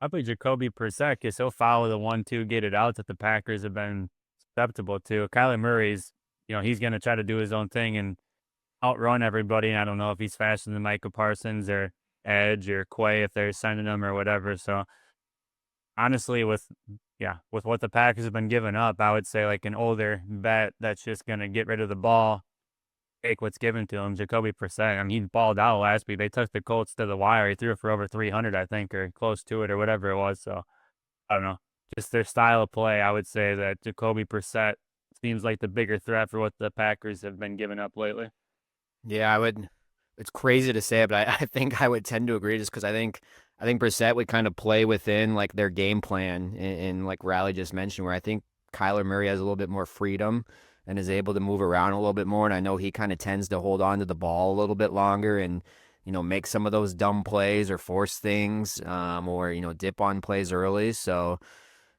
I play Jacoby Brissett because he'll follow the 1-2 get it out that the Packers have been susceptible to. Kyler Murray's, he's going to try to do his own thing and outrun everybody. And I don't know if he's faster than Micah Parsons or Edge or Quay if they're sending him or whatever. So honestly, with what the Packers have been giving up, I would say like an older vet that's just going to get rid of the ball, take what's given to him. Jacoby Brissett, I mean, he balled out last week. They took the Colts to the wire. He threw for over 300, I think, or close to it, or whatever it was. So I don't know. Just their style of play, I would say that Jacoby Brissett seems like the bigger threat for what the Packers have been giving up lately. Yeah, I would. It's crazy to say, but I think I would tend to agree just because I think Brissett would kind of play within like their game plan in like Riley just mentioned, where I think Kyler Murray has a little bit more freedom and is able to move around a little bit more. And I know he kind of tends to hold on to the ball a little bit longer and make some of those dumb plays or force things, or dip on plays early. So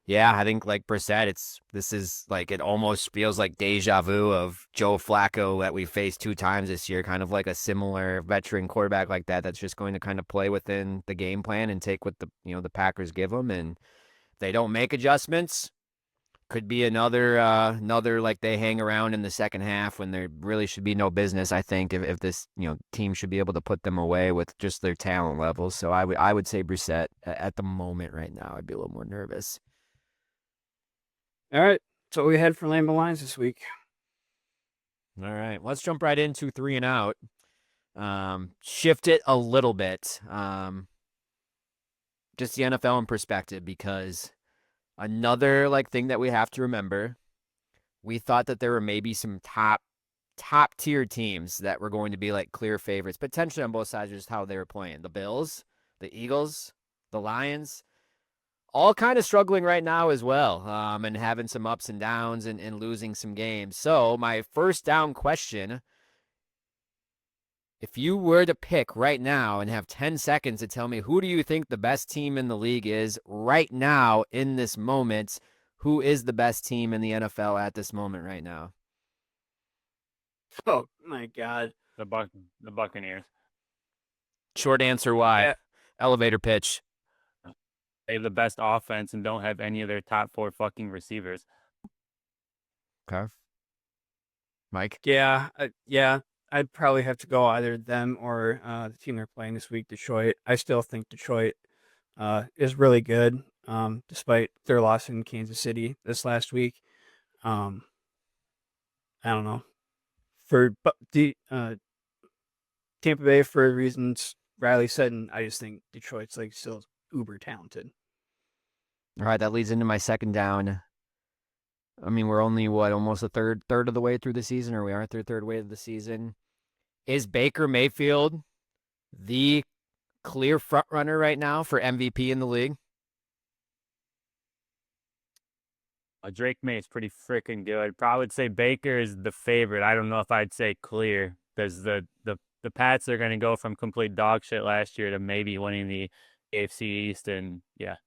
yeah, I think like Brissett, this is like it almost feels like deja vu of Joe Flacco that we faced 2 times this year, kind of like a similar veteran quarterback like that that's just going to kind of play within the game plan and take what the Packers give them, and if they don't make adjustments, could be another like they hang around in the second half when there really should be no business. I think if this team should be able to put them away with just their talent levels. So I would say Brissett at the moment right now. I'd be a little more nervous. All right, so we had for Lambeau Lines this week. All right, let's jump right into 3 and out. Shift it a little bit. Just the NFL in perspective, because another like thing that we have to remember, we thought that there were maybe some top tier teams that were going to be like clear favorites, potentially on both sides of just how they were playing. The Bills, the Eagles, the Lions, all kind of struggling right now as well, and having some ups and downs and losing some games. So my first down question, if you were to pick right now and have 10 seconds to tell me who do you think the best team in the league is right now in this moment, who is the best team in the NFL at this moment right now? Oh my God! The Buccaneers. Short answer, why? Yeah, Elevator pitch. They have the best offense and don't have any of their top 4 fucking receivers. Okay. Mike? yeah. I'd probably have to go either them or the team they're playing this week, Detroit. I still think Detroit is really good, despite their loss in Kansas City this last week. I don't know. Tampa Bay, for reasons Riley said, and I just think Detroit's like still uber talented. All right, that leads into my second down. I mean, we're only almost a third of the way through the season, or we are third way of the season. Is Baker Mayfield the clear front runner right now for MVP in the league? Drake May is pretty freaking good. Probably would say Baker is the favorite. I don't know if I'd say clear because the Pats are going to go from complete dog shit last year to maybe winning the AFC East, and yeah,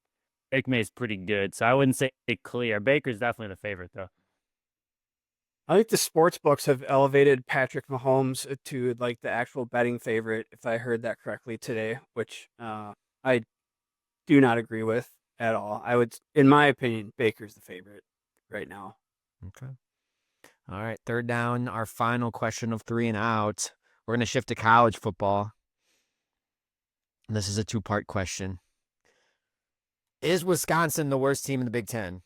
Drake May is pretty good. So I wouldn't say clear. Baker's definitely the favorite though. I think the sports books have elevated Patrick Mahomes to like the actual betting favorite, if I heard that correctly today, which I do not agree with at all. I would, in my opinion, Baker's the favorite right now. Okay. All right, third down, our final question of 3 and out. We're going to shift to college football. This is a two-part question. Is Wisconsin the worst team in the Big Ten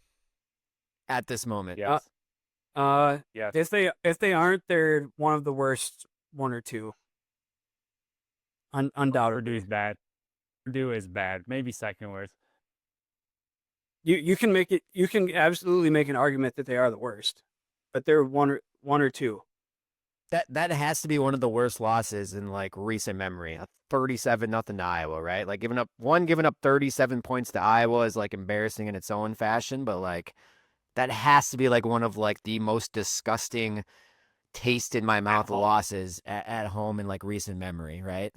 at this moment? Yes. Yes. If they aren't, they're one of the worst, one or two. Undoubtedly. Purdue's bad. Purdue is bad. Maybe second worst. You can make it. You can absolutely make an argument that they are the worst, but they're one or two. That has to be one of the worst losses in like recent memory. A 37-0 to Iowa, right? Like giving up 37 points to Iowa is like embarrassing in its own fashion, but like that has to be like one of like the most disgusting taste in my mouth losses at home in like recent memory, right?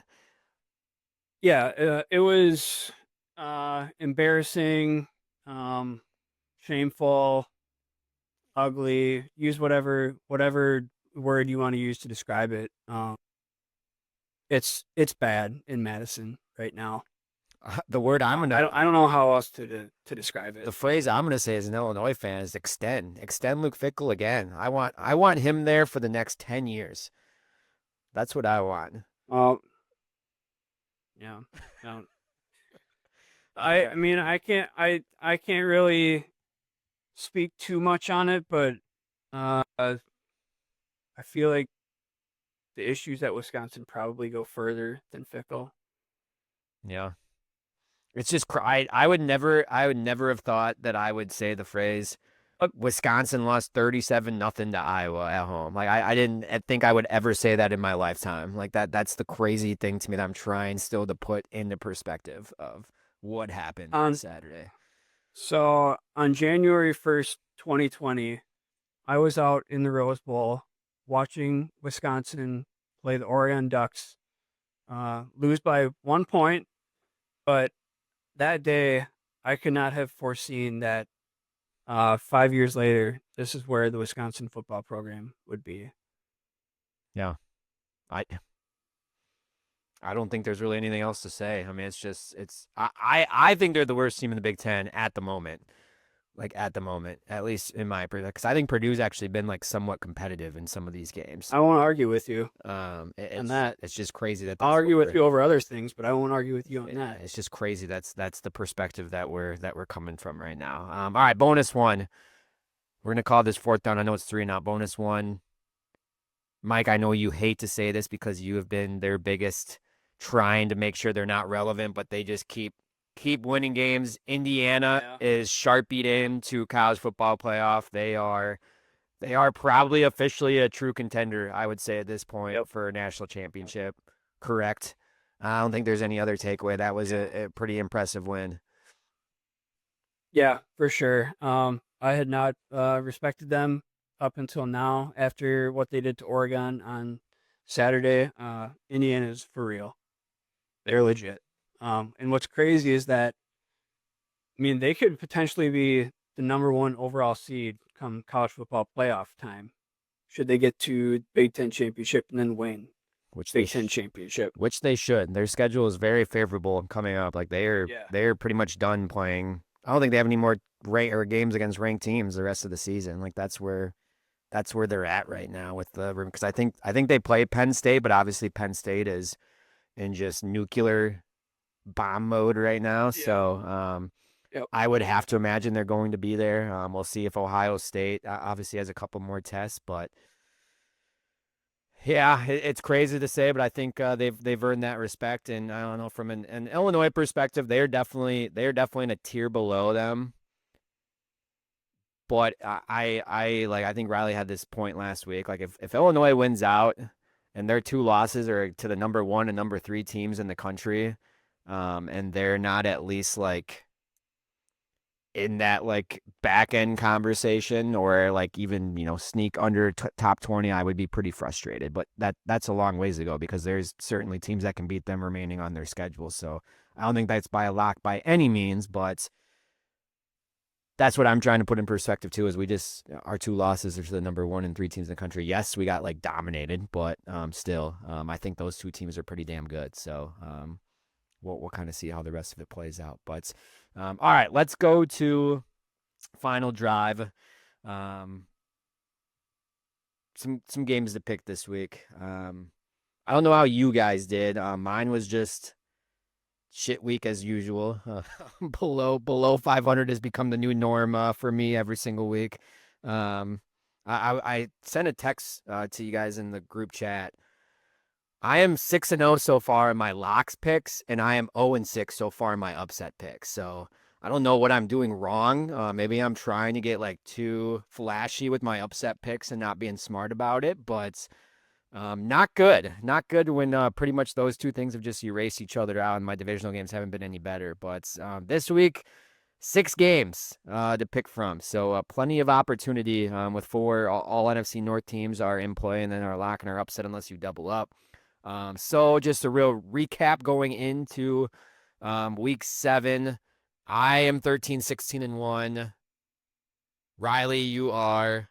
Yeah, it was embarrassing, shameful, ugly. Use whatever word you want to use to describe it. It's bad in Madison right now. The word I'm gonna I don't know how else to describe it. the phrase I'm gonna say as an Illinois fan is extend Luke Fickell again. I want him there for the next 10 years. That's what I want. Well, yeah. I mean I can't really speak too much on it, but I feel like the issues at Wisconsin probably go further than Fickle. Yeah. It's just I would never have thought that I would say the phrase Wisconsin lost 37-0 to Iowa at home. Like I didn't think I would ever say that in my lifetime. Like that's the crazy thing to me that I'm trying still to put into perspective of what happened on Saturday. So on January 1st, 2020, I was out in the Rose Bowl watching Wisconsin play the Oregon Ducks, lose by 1 point, but that day I could not have foreseen that 5 years later, this is where the Wisconsin football program would be. Yeah. I don't think there's really anything else to say. I mean, I think they're the worst team in the Big Ten at the moment. Like at the moment, at least in my opinion, because I think Purdue's actually been like somewhat competitive in some of these games. I won't argue with you on that. It's just crazy that I'll argue with you over other things, but I won't argue with you on that. It's just crazy. That's the perspective that we're coming from right now. All right, bonus one. We're gonna call this fourth down. I know it's 3 now. Bonus one. Mike, I know you hate to say this because you have been their biggest trying to make sure they're not relevant, but they just keep winning games. Indiana is sharpied into college football playoff. They are probably officially a true contender, I would say, at this point for a national championship. Correct. I don't think there's any other takeaway. That was a pretty impressive win. Yeah, for sure. I had not respected them up until now after what they did to Oregon on Saturday. Indiana's for real. They're legit. And what's crazy is that, I mean, they could potentially be the number 1 overall seed come college football playoff time, should they get to Big Ten championship and then win Big Ten championship. Which they should. Their schedule is very favorable coming up. Like they're pretty much done playing. I don't think they have any more games against ranked teams the rest of the season. Like that's where they're at right now with the, because I think they play Penn State, but obviously Penn State is in just nuclear bomb mode right now. So I would have to imagine they're going to be there. We'll see if Ohio State obviously has a couple more tests, but Yeah, it's crazy to say, but I think they've earned that respect. And I don't know, from an Illinois perspective, they're definitely in a tier below them. But I think Riley had this point last week. Like if Illinois wins out and their two losses are to the number 1 and number 3 teams in the country, and they're not at least like in that like back end conversation or like even sneak under top 20, I would be pretty frustrated. But that's a long ways to go because there's certainly teams that can beat them remaining on their schedule. So I don't think that's by a lock by any means, but that's what I'm trying to put in perspective too. Is we just our two losses are to the number 1 and 3 teams in the country. Yes, we got like dominated, but still, I think those two teams are pretty damn good. So we'll kind of see how the rest of it plays out. But all right, let's go to final drive. Some games to pick this week. I don't know how you guys did. Mine was just shit week as usual. Below 500 has become the new norm for me every single week. I sent a text to you guys in the group chat. I am 6-0 so far in my locks picks, and I am 0-6 so far in my upset picks. So I don't know what I'm doing wrong. Maybe I'm trying to get like too flashy with my upset picks and not being smart about it, but not good. Not good when pretty much those two things have just erased each other out, and my divisional games haven't been any better. But this week, 6 games to pick from. So plenty of opportunity with 4. All NFC North teams are in play, and then are locking our upset unless you double up. So just a real recap going into week 7. I am 13-16-1. Riley, you are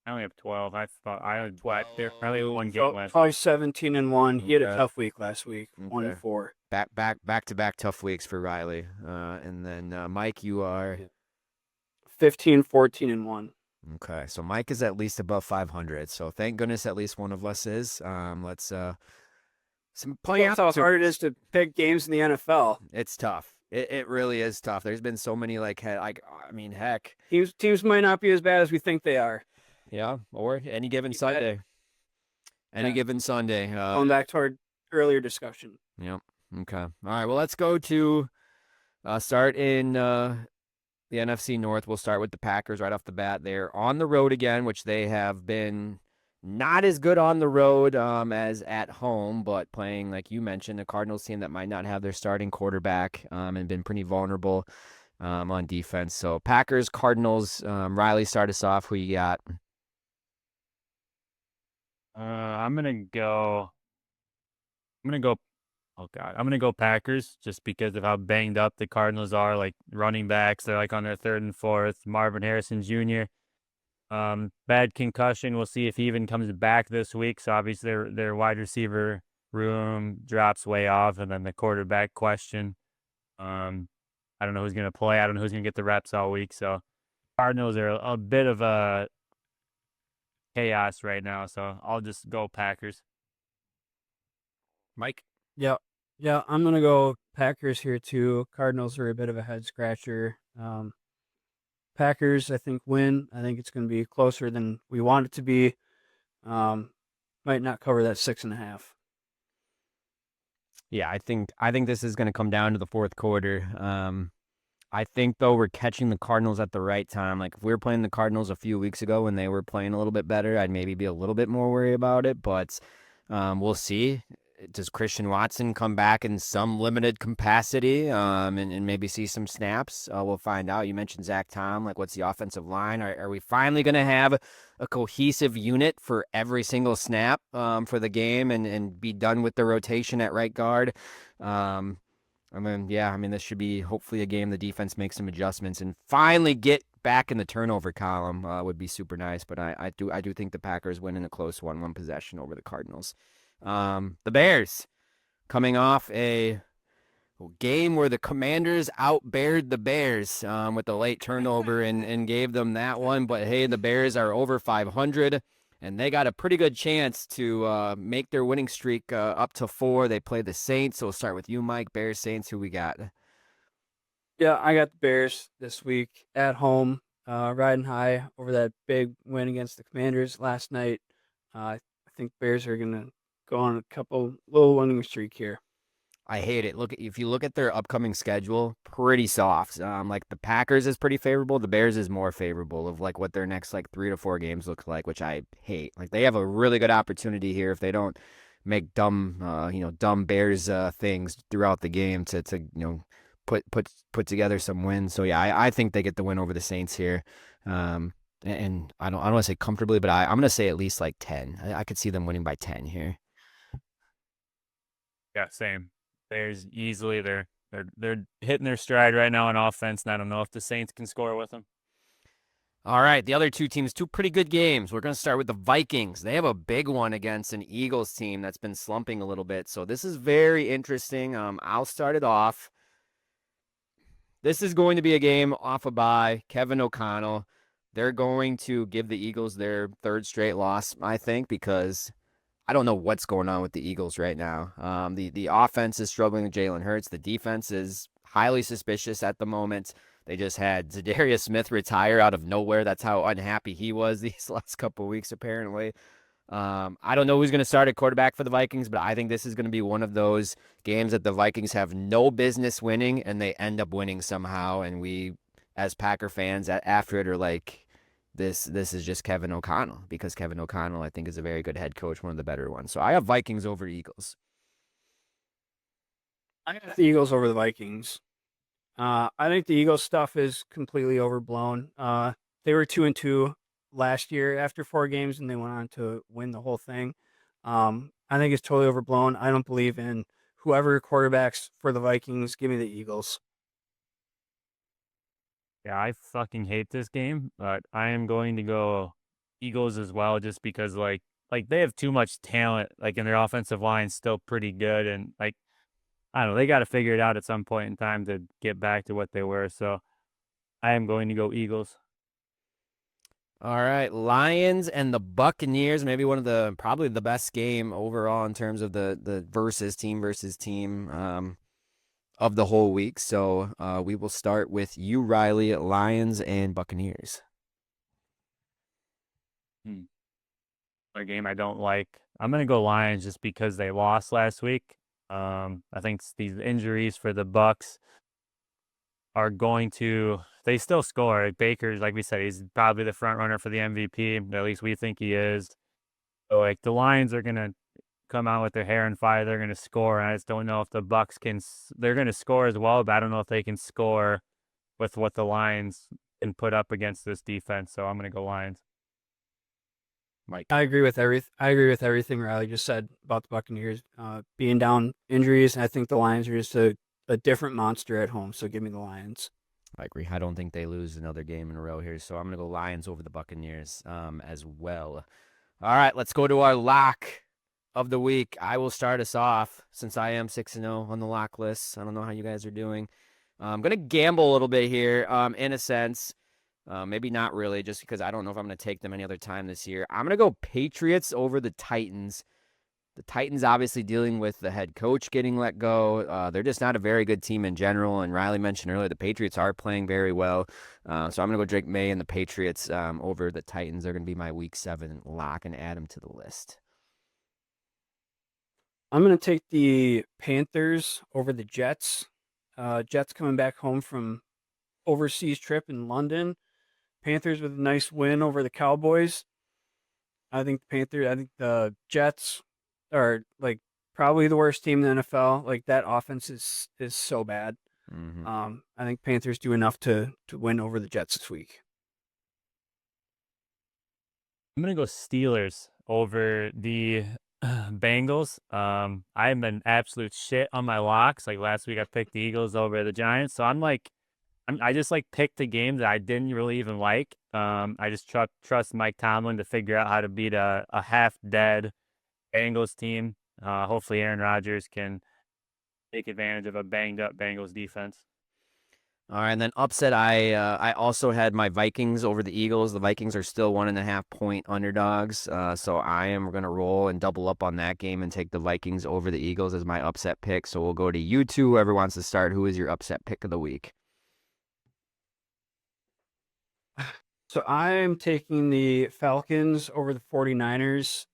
I only have 12. I thought I had there probably one game So, left. probably 17-1. He had a Okay. tough week last week. Okay. 1-4. back to back tough weeks for Riley. And then Mike, you are 15-14-1. okay. So Mike is at least above 500. So thank goodness at least one of us is. Let's some plenty That's how hard it is to pick games in the NFL. It's tough. It really is tough. There's been so many like I mean heck. Teams might not be as bad as we think they are. Yeah, or any given Sunday. Any Yeah. given Sunday. Going back to our earlier discussion. Yep. Okay. All right. Well, let's go to start in the NFC North. We'll start with the Packers right off the bat. They're on the road again, which they have been not as good on the road as at home, but playing, like you mentioned, a Cardinals team that might not have their starting quarterback and been pretty vulnerable on defense. So Packers, Cardinals. Riley, start us off. Who you got? I'm gonna go. Oh God, I'm gonna go Packers just because of how banged up the Cardinals are. Like running backs, they're like on their 3rd and 4th. Marvin Harrison Jr. Bad concussion. We'll see if he even comes back this week. So obviously their wide receiver room drops way off, and then the quarterback question. I don't know who's gonna play. I don't know who's gonna get the reps all week. So Cardinals are a bit of a chaos right now. So I'll just go Packers. Mike. Yeah. Yeah, I'm going to go Packers here too. Cardinals are a bit of a head scratcher. Packers, I think, win. I think it's going to be closer than we want it to be. Might not cover that 6.5. Yeah, I think this is going to come down to the fourth quarter. I think though we're catching the Cardinals at the right time. Like if we were playing the Cardinals a few weeks ago when they were playing a little bit better, I'd maybe be a little bit more worried about it. But we'll see. Does Christian Watson come back in some limited capacity and maybe see some snaps? We'll find out. You mentioned Zach Tom. Like, what's the offensive line? Are we finally going to have a cohesive unit for every single snap for the game and be done with the rotation at right guard? I mean, this should be hopefully a game the defense makes some adjustments and finally get back in the turnover column would be super nice. But I do think the Packers win in a close 1-1 possession over the Cardinals. The Bears coming off a game where the Commanders outbeared the Bears with a late turnover and gave them that one. But hey, the Bears are over 500 and they got a pretty good chance to make their winning streak up to 4. They play the Saints. So we'll start with you, Mike. Bears, Saints, who we got? Yeah, I got the Bears this week at home, riding high over that big win against the Commanders last night. I think Bears are going to go on a couple little winning streak here. I hate it. If you look at their upcoming schedule, pretty soft. Like the Packers is pretty favorable. The Bears is more favorable of like what their next like 3 to 4 games look like, which I hate. Like they have a really good opportunity here if they don't make dumb Bears things throughout the game to put together some wins. So yeah, I think they get the win over the Saints here. And I don't want to say comfortably, but I'm gonna say at least like 10. I could see them winning by 10 here. Yeah, same. Bears easily they're hitting their stride right now on offense, and I don't know if the Saints can score with them. All right, the other two teams, two pretty good games. We're going to start with the Vikings. They have a big one against an Eagles team that's been slumping a little bit. So this is very interesting. I'll start it off. This is going to be a game off a bye. Kevin O'Connell. They're going to give the Eagles their third straight loss, I think, because I don't know what's going on with the Eagles right now. The offense is struggling with Jalen Hurts. The defense is highly suspicious at the moment. They just had Zadarius Smith retire out of nowhere. That's how unhappy he was these last couple of weeks, apparently. I don't know who's going to start at quarterback for the Vikings, but I think this is going to be one of those games that the Vikings have no business winning, and they end up winning somehow. And we, as Packer fans, after it are like, this is just Kevin O'Connell, because Kevin O'Connell, I think, is a very good head coach, one of the better ones. So I have Vikings over Eagles. I have the Eagles over the Vikings. I think the Eagles stuff is completely overblown. They were 2-2 last year after 4 games, and they went on to win the whole thing. I think it's totally overblown. I don't believe in whoever quarterbacks for the Vikings. Give me the Eagles. Yeah, I fucking hate this game, but I am going to go Eagles as well, just because like they have too much talent, like in their offensive line still pretty good, and like I don't know, they got to figure it out at some point in time to get back to what they were. So I am going to go Eagles. All right, Lions and the Buccaneers, maybe one of the probably the best game overall in terms of the versus team of the whole week. So we will start with you, Riley, Lions and Buccaneers. A game I don't like. I'm gonna go Lions just because they lost last week. I think these injuries for the Bucks are going to. They still score. Baker's, like we said, he's probably the front runner for the MVP. At least we think he is. So like the Lions are gonna come out with their hair on fire. They're gonna score. And I just don't know if the Bucks can. They're gonna score as well, but I don't know if they can score with what the Lions can put up against this defense. So I'm gonna go Lions. Mike. I agree with everything Riley just said about the Buccaneers being down injuries, and I think the Lions are just a different monster at home. So give me the Lions. I agree. I don't think they lose another game in a row here, so I'm going to go Lions over the Buccaneers as well. All right, let's go to our lock of the week. I will start us off since I am 6-0 on the lock list. I don't know how you guys are doing. I'm going to gamble a little bit here in a sense. Maybe not really, just because I don't know if I'm going to take them any other time this year. I'm going to go Patriots over the Titans. The Titans obviously dealing with the head coach getting let go. They're just not a very good team in general. And Riley mentioned earlier the Patriots are playing very well. So I'm going to go Drake May and the Patriots over the Titans. They're going to be my Week 7 lock and add them to the list. I'm going to take the Panthers over the Jets. Jets coming back home from overseas trip in London. Panthers with a nice win over the Cowboys. I think the Jets are like probably the worst team in the NFL. Like that offense is so bad. Mm-hmm. I think Panthers do enough to win over the Jets this week. I'm gonna go Steelers over the Bengals. I'm an absolute shit on my locks. Like last week, I picked the Eagles over the Giants, so I just like picked the game that I didn't really even like. I just trust Mike Tomlin to figure out how to beat a half dead Bengals team. Hopefully, Aaron Rodgers can take advantage of a banged up Bengals defense. All right, and then upset. I also had my Vikings over the Eagles. The Vikings are still 1.5-point underdogs, so I am going to roll and double up on that game and take the Vikings over the Eagles as my upset pick. So we'll go to you two. Whoever wants to start. Who is your upset pick of the week? So I'm taking the Falcons over the 49ers.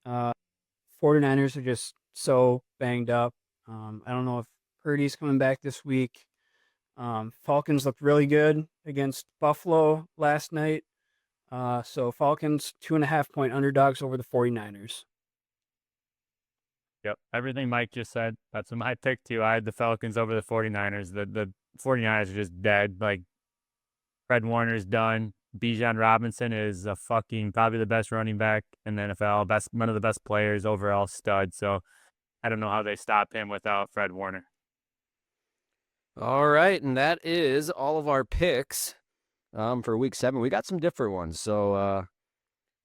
49ers are just so banged up. I don't know if Purdy's coming back this week. Falcons looked really good against Buffalo last night. So Falcons 2.5-point underdogs over the 49ers. Yep. Everything Mike just said. That's what my pick too. I had the Falcons over the 49ers. The 49ers are just dead. Like, Fred Warner's done. Bijan Robinson is a probably the best running back in the NFL. One of the best players, overall stud. So I don't know how they stop him without Fred Warner. All right, and that is all of our picks for Week 7. We got some different ones, so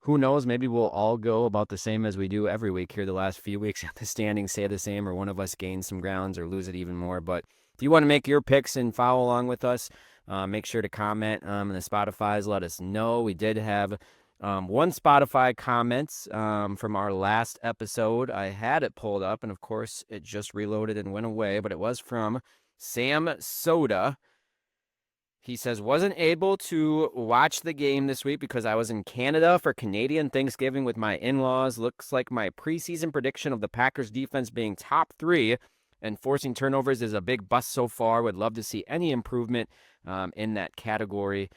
who knows? Maybe we'll all go about the same as we do every week here the last few weeks. The standings stay the same, or one of us gains some grounds or lose it even more. But if you want to make your picks and follow along with us, make sure to comment in the Spotify's. Let us know. We did have one Spotify comment from our last episode. I had it pulled up, and of course, it just reloaded and went away. But it was from Sam Soda. He says, wasn't able to watch the game this week because I was in Canada for Canadian Thanksgiving with my in-laws. Looks like my preseason prediction of the Packers defense being top 3 and forcing turnovers is a big bust so far. Would love to see any improvement in that category.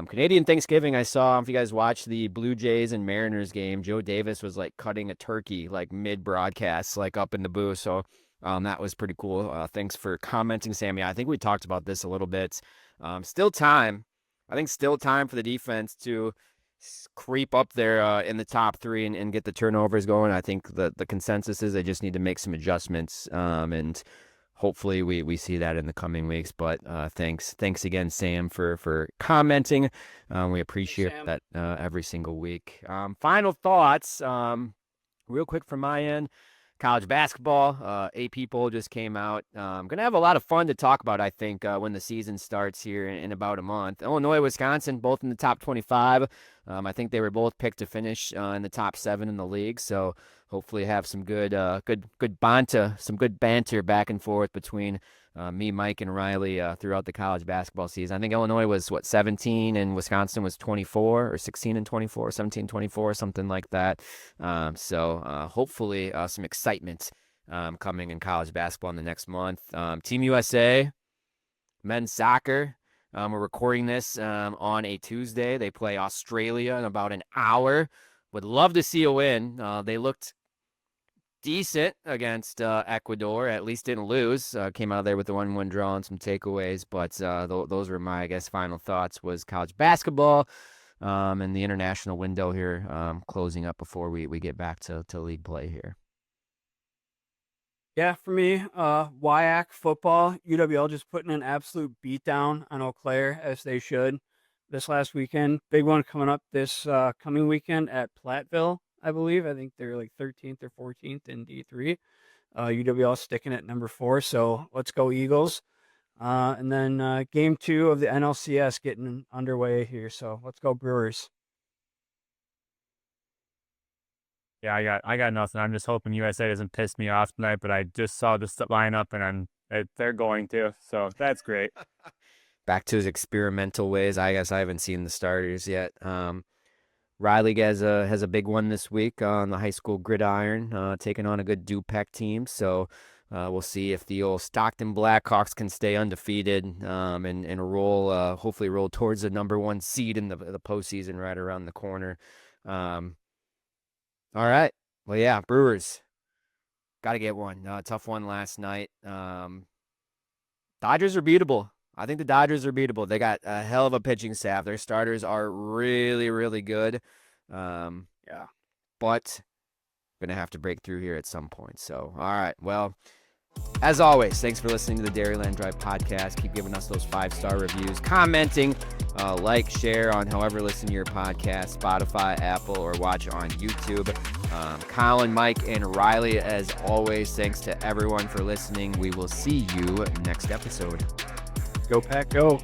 Canadian Thanksgiving, I saw, if you guys watched the Blue Jays and Mariners game, Joe Davis was like cutting a turkey like mid-broadcast, like up in the booth. So that was pretty cool. Thanks for commenting, Sammy. I think we talked about this a little bit. Still time. I think still time for the defense to creep up there in the top 3 and get the turnovers going. I think the consensus is they just need to make some adjustments, and hopefully we see that in the coming weeks. But thanks again, Sam, for commenting. We appreciate that every single week. Final thoughts, real quick from my end. College basketball, AP poll just came out. Going to have a lot of fun to talk about, I think, when the season starts here in about a month. Illinois, Wisconsin, both in the top 25. I think they were both picked to finish in the top 7 in the league. So hopefully have some good banter back and forth between me, Mike, and Riley throughout the college basketball season. I think Illinois was, 17, and Wisconsin was 24, or 16 and 24, 17, 24, something like that. So hopefully some excitement coming in college basketball in the next month. Team USA, men's soccer. We're recording this on a Tuesday. They play Australia in about an hour. Would love to see a win. They looked decent against Ecuador, at least didn't lose. Came out there with the 1-1 draw and some takeaways, but those were my, I guess, final thoughts was college basketball and the international window here closing up before we get back to league play here. Yeah, for me, WIAC football, UWL just putting an absolute beatdown on Eau Claire, as they should, this last weekend. Big one coming up this coming weekend at Platteville, I believe. I think they're like 13th or 14th in D3. UWL sticking at number 4, so let's go Eagles. And then game 2 of the NLCS getting underway here, so let's go Brewers. Yeah, I got nothing. I'm just hoping USA doesn't piss me off tonight, but I just saw this lineup and they're going to, so that's great. Back to his experimental ways. I guess I haven't seen the starters yet. Riley has a big one this week on the high school gridiron, taking on a good DuPec team. So we'll see if the old Stockton Blackhawks can stay undefeated and roll, hopefully roll towards the number 1 seed in the postseason right around the corner. All right. Well, yeah, Brewers got to get one. Tough one last night. Dodgers are beatable. I think the Dodgers are beatable. They got a hell of a pitching staff. Their starters are really, really good. Yeah, but going to have to break through here at some point. So, all right. Well, as always, thanks for listening to the Dairyland Drive podcast. Keep giving us those 5-star reviews, commenting, like, share on however listen to your podcast, Spotify, Apple, or watch on YouTube. Collin, Mike, and Riley, as always, thanks to everyone for listening. We will see you next episode. Go Pack, go.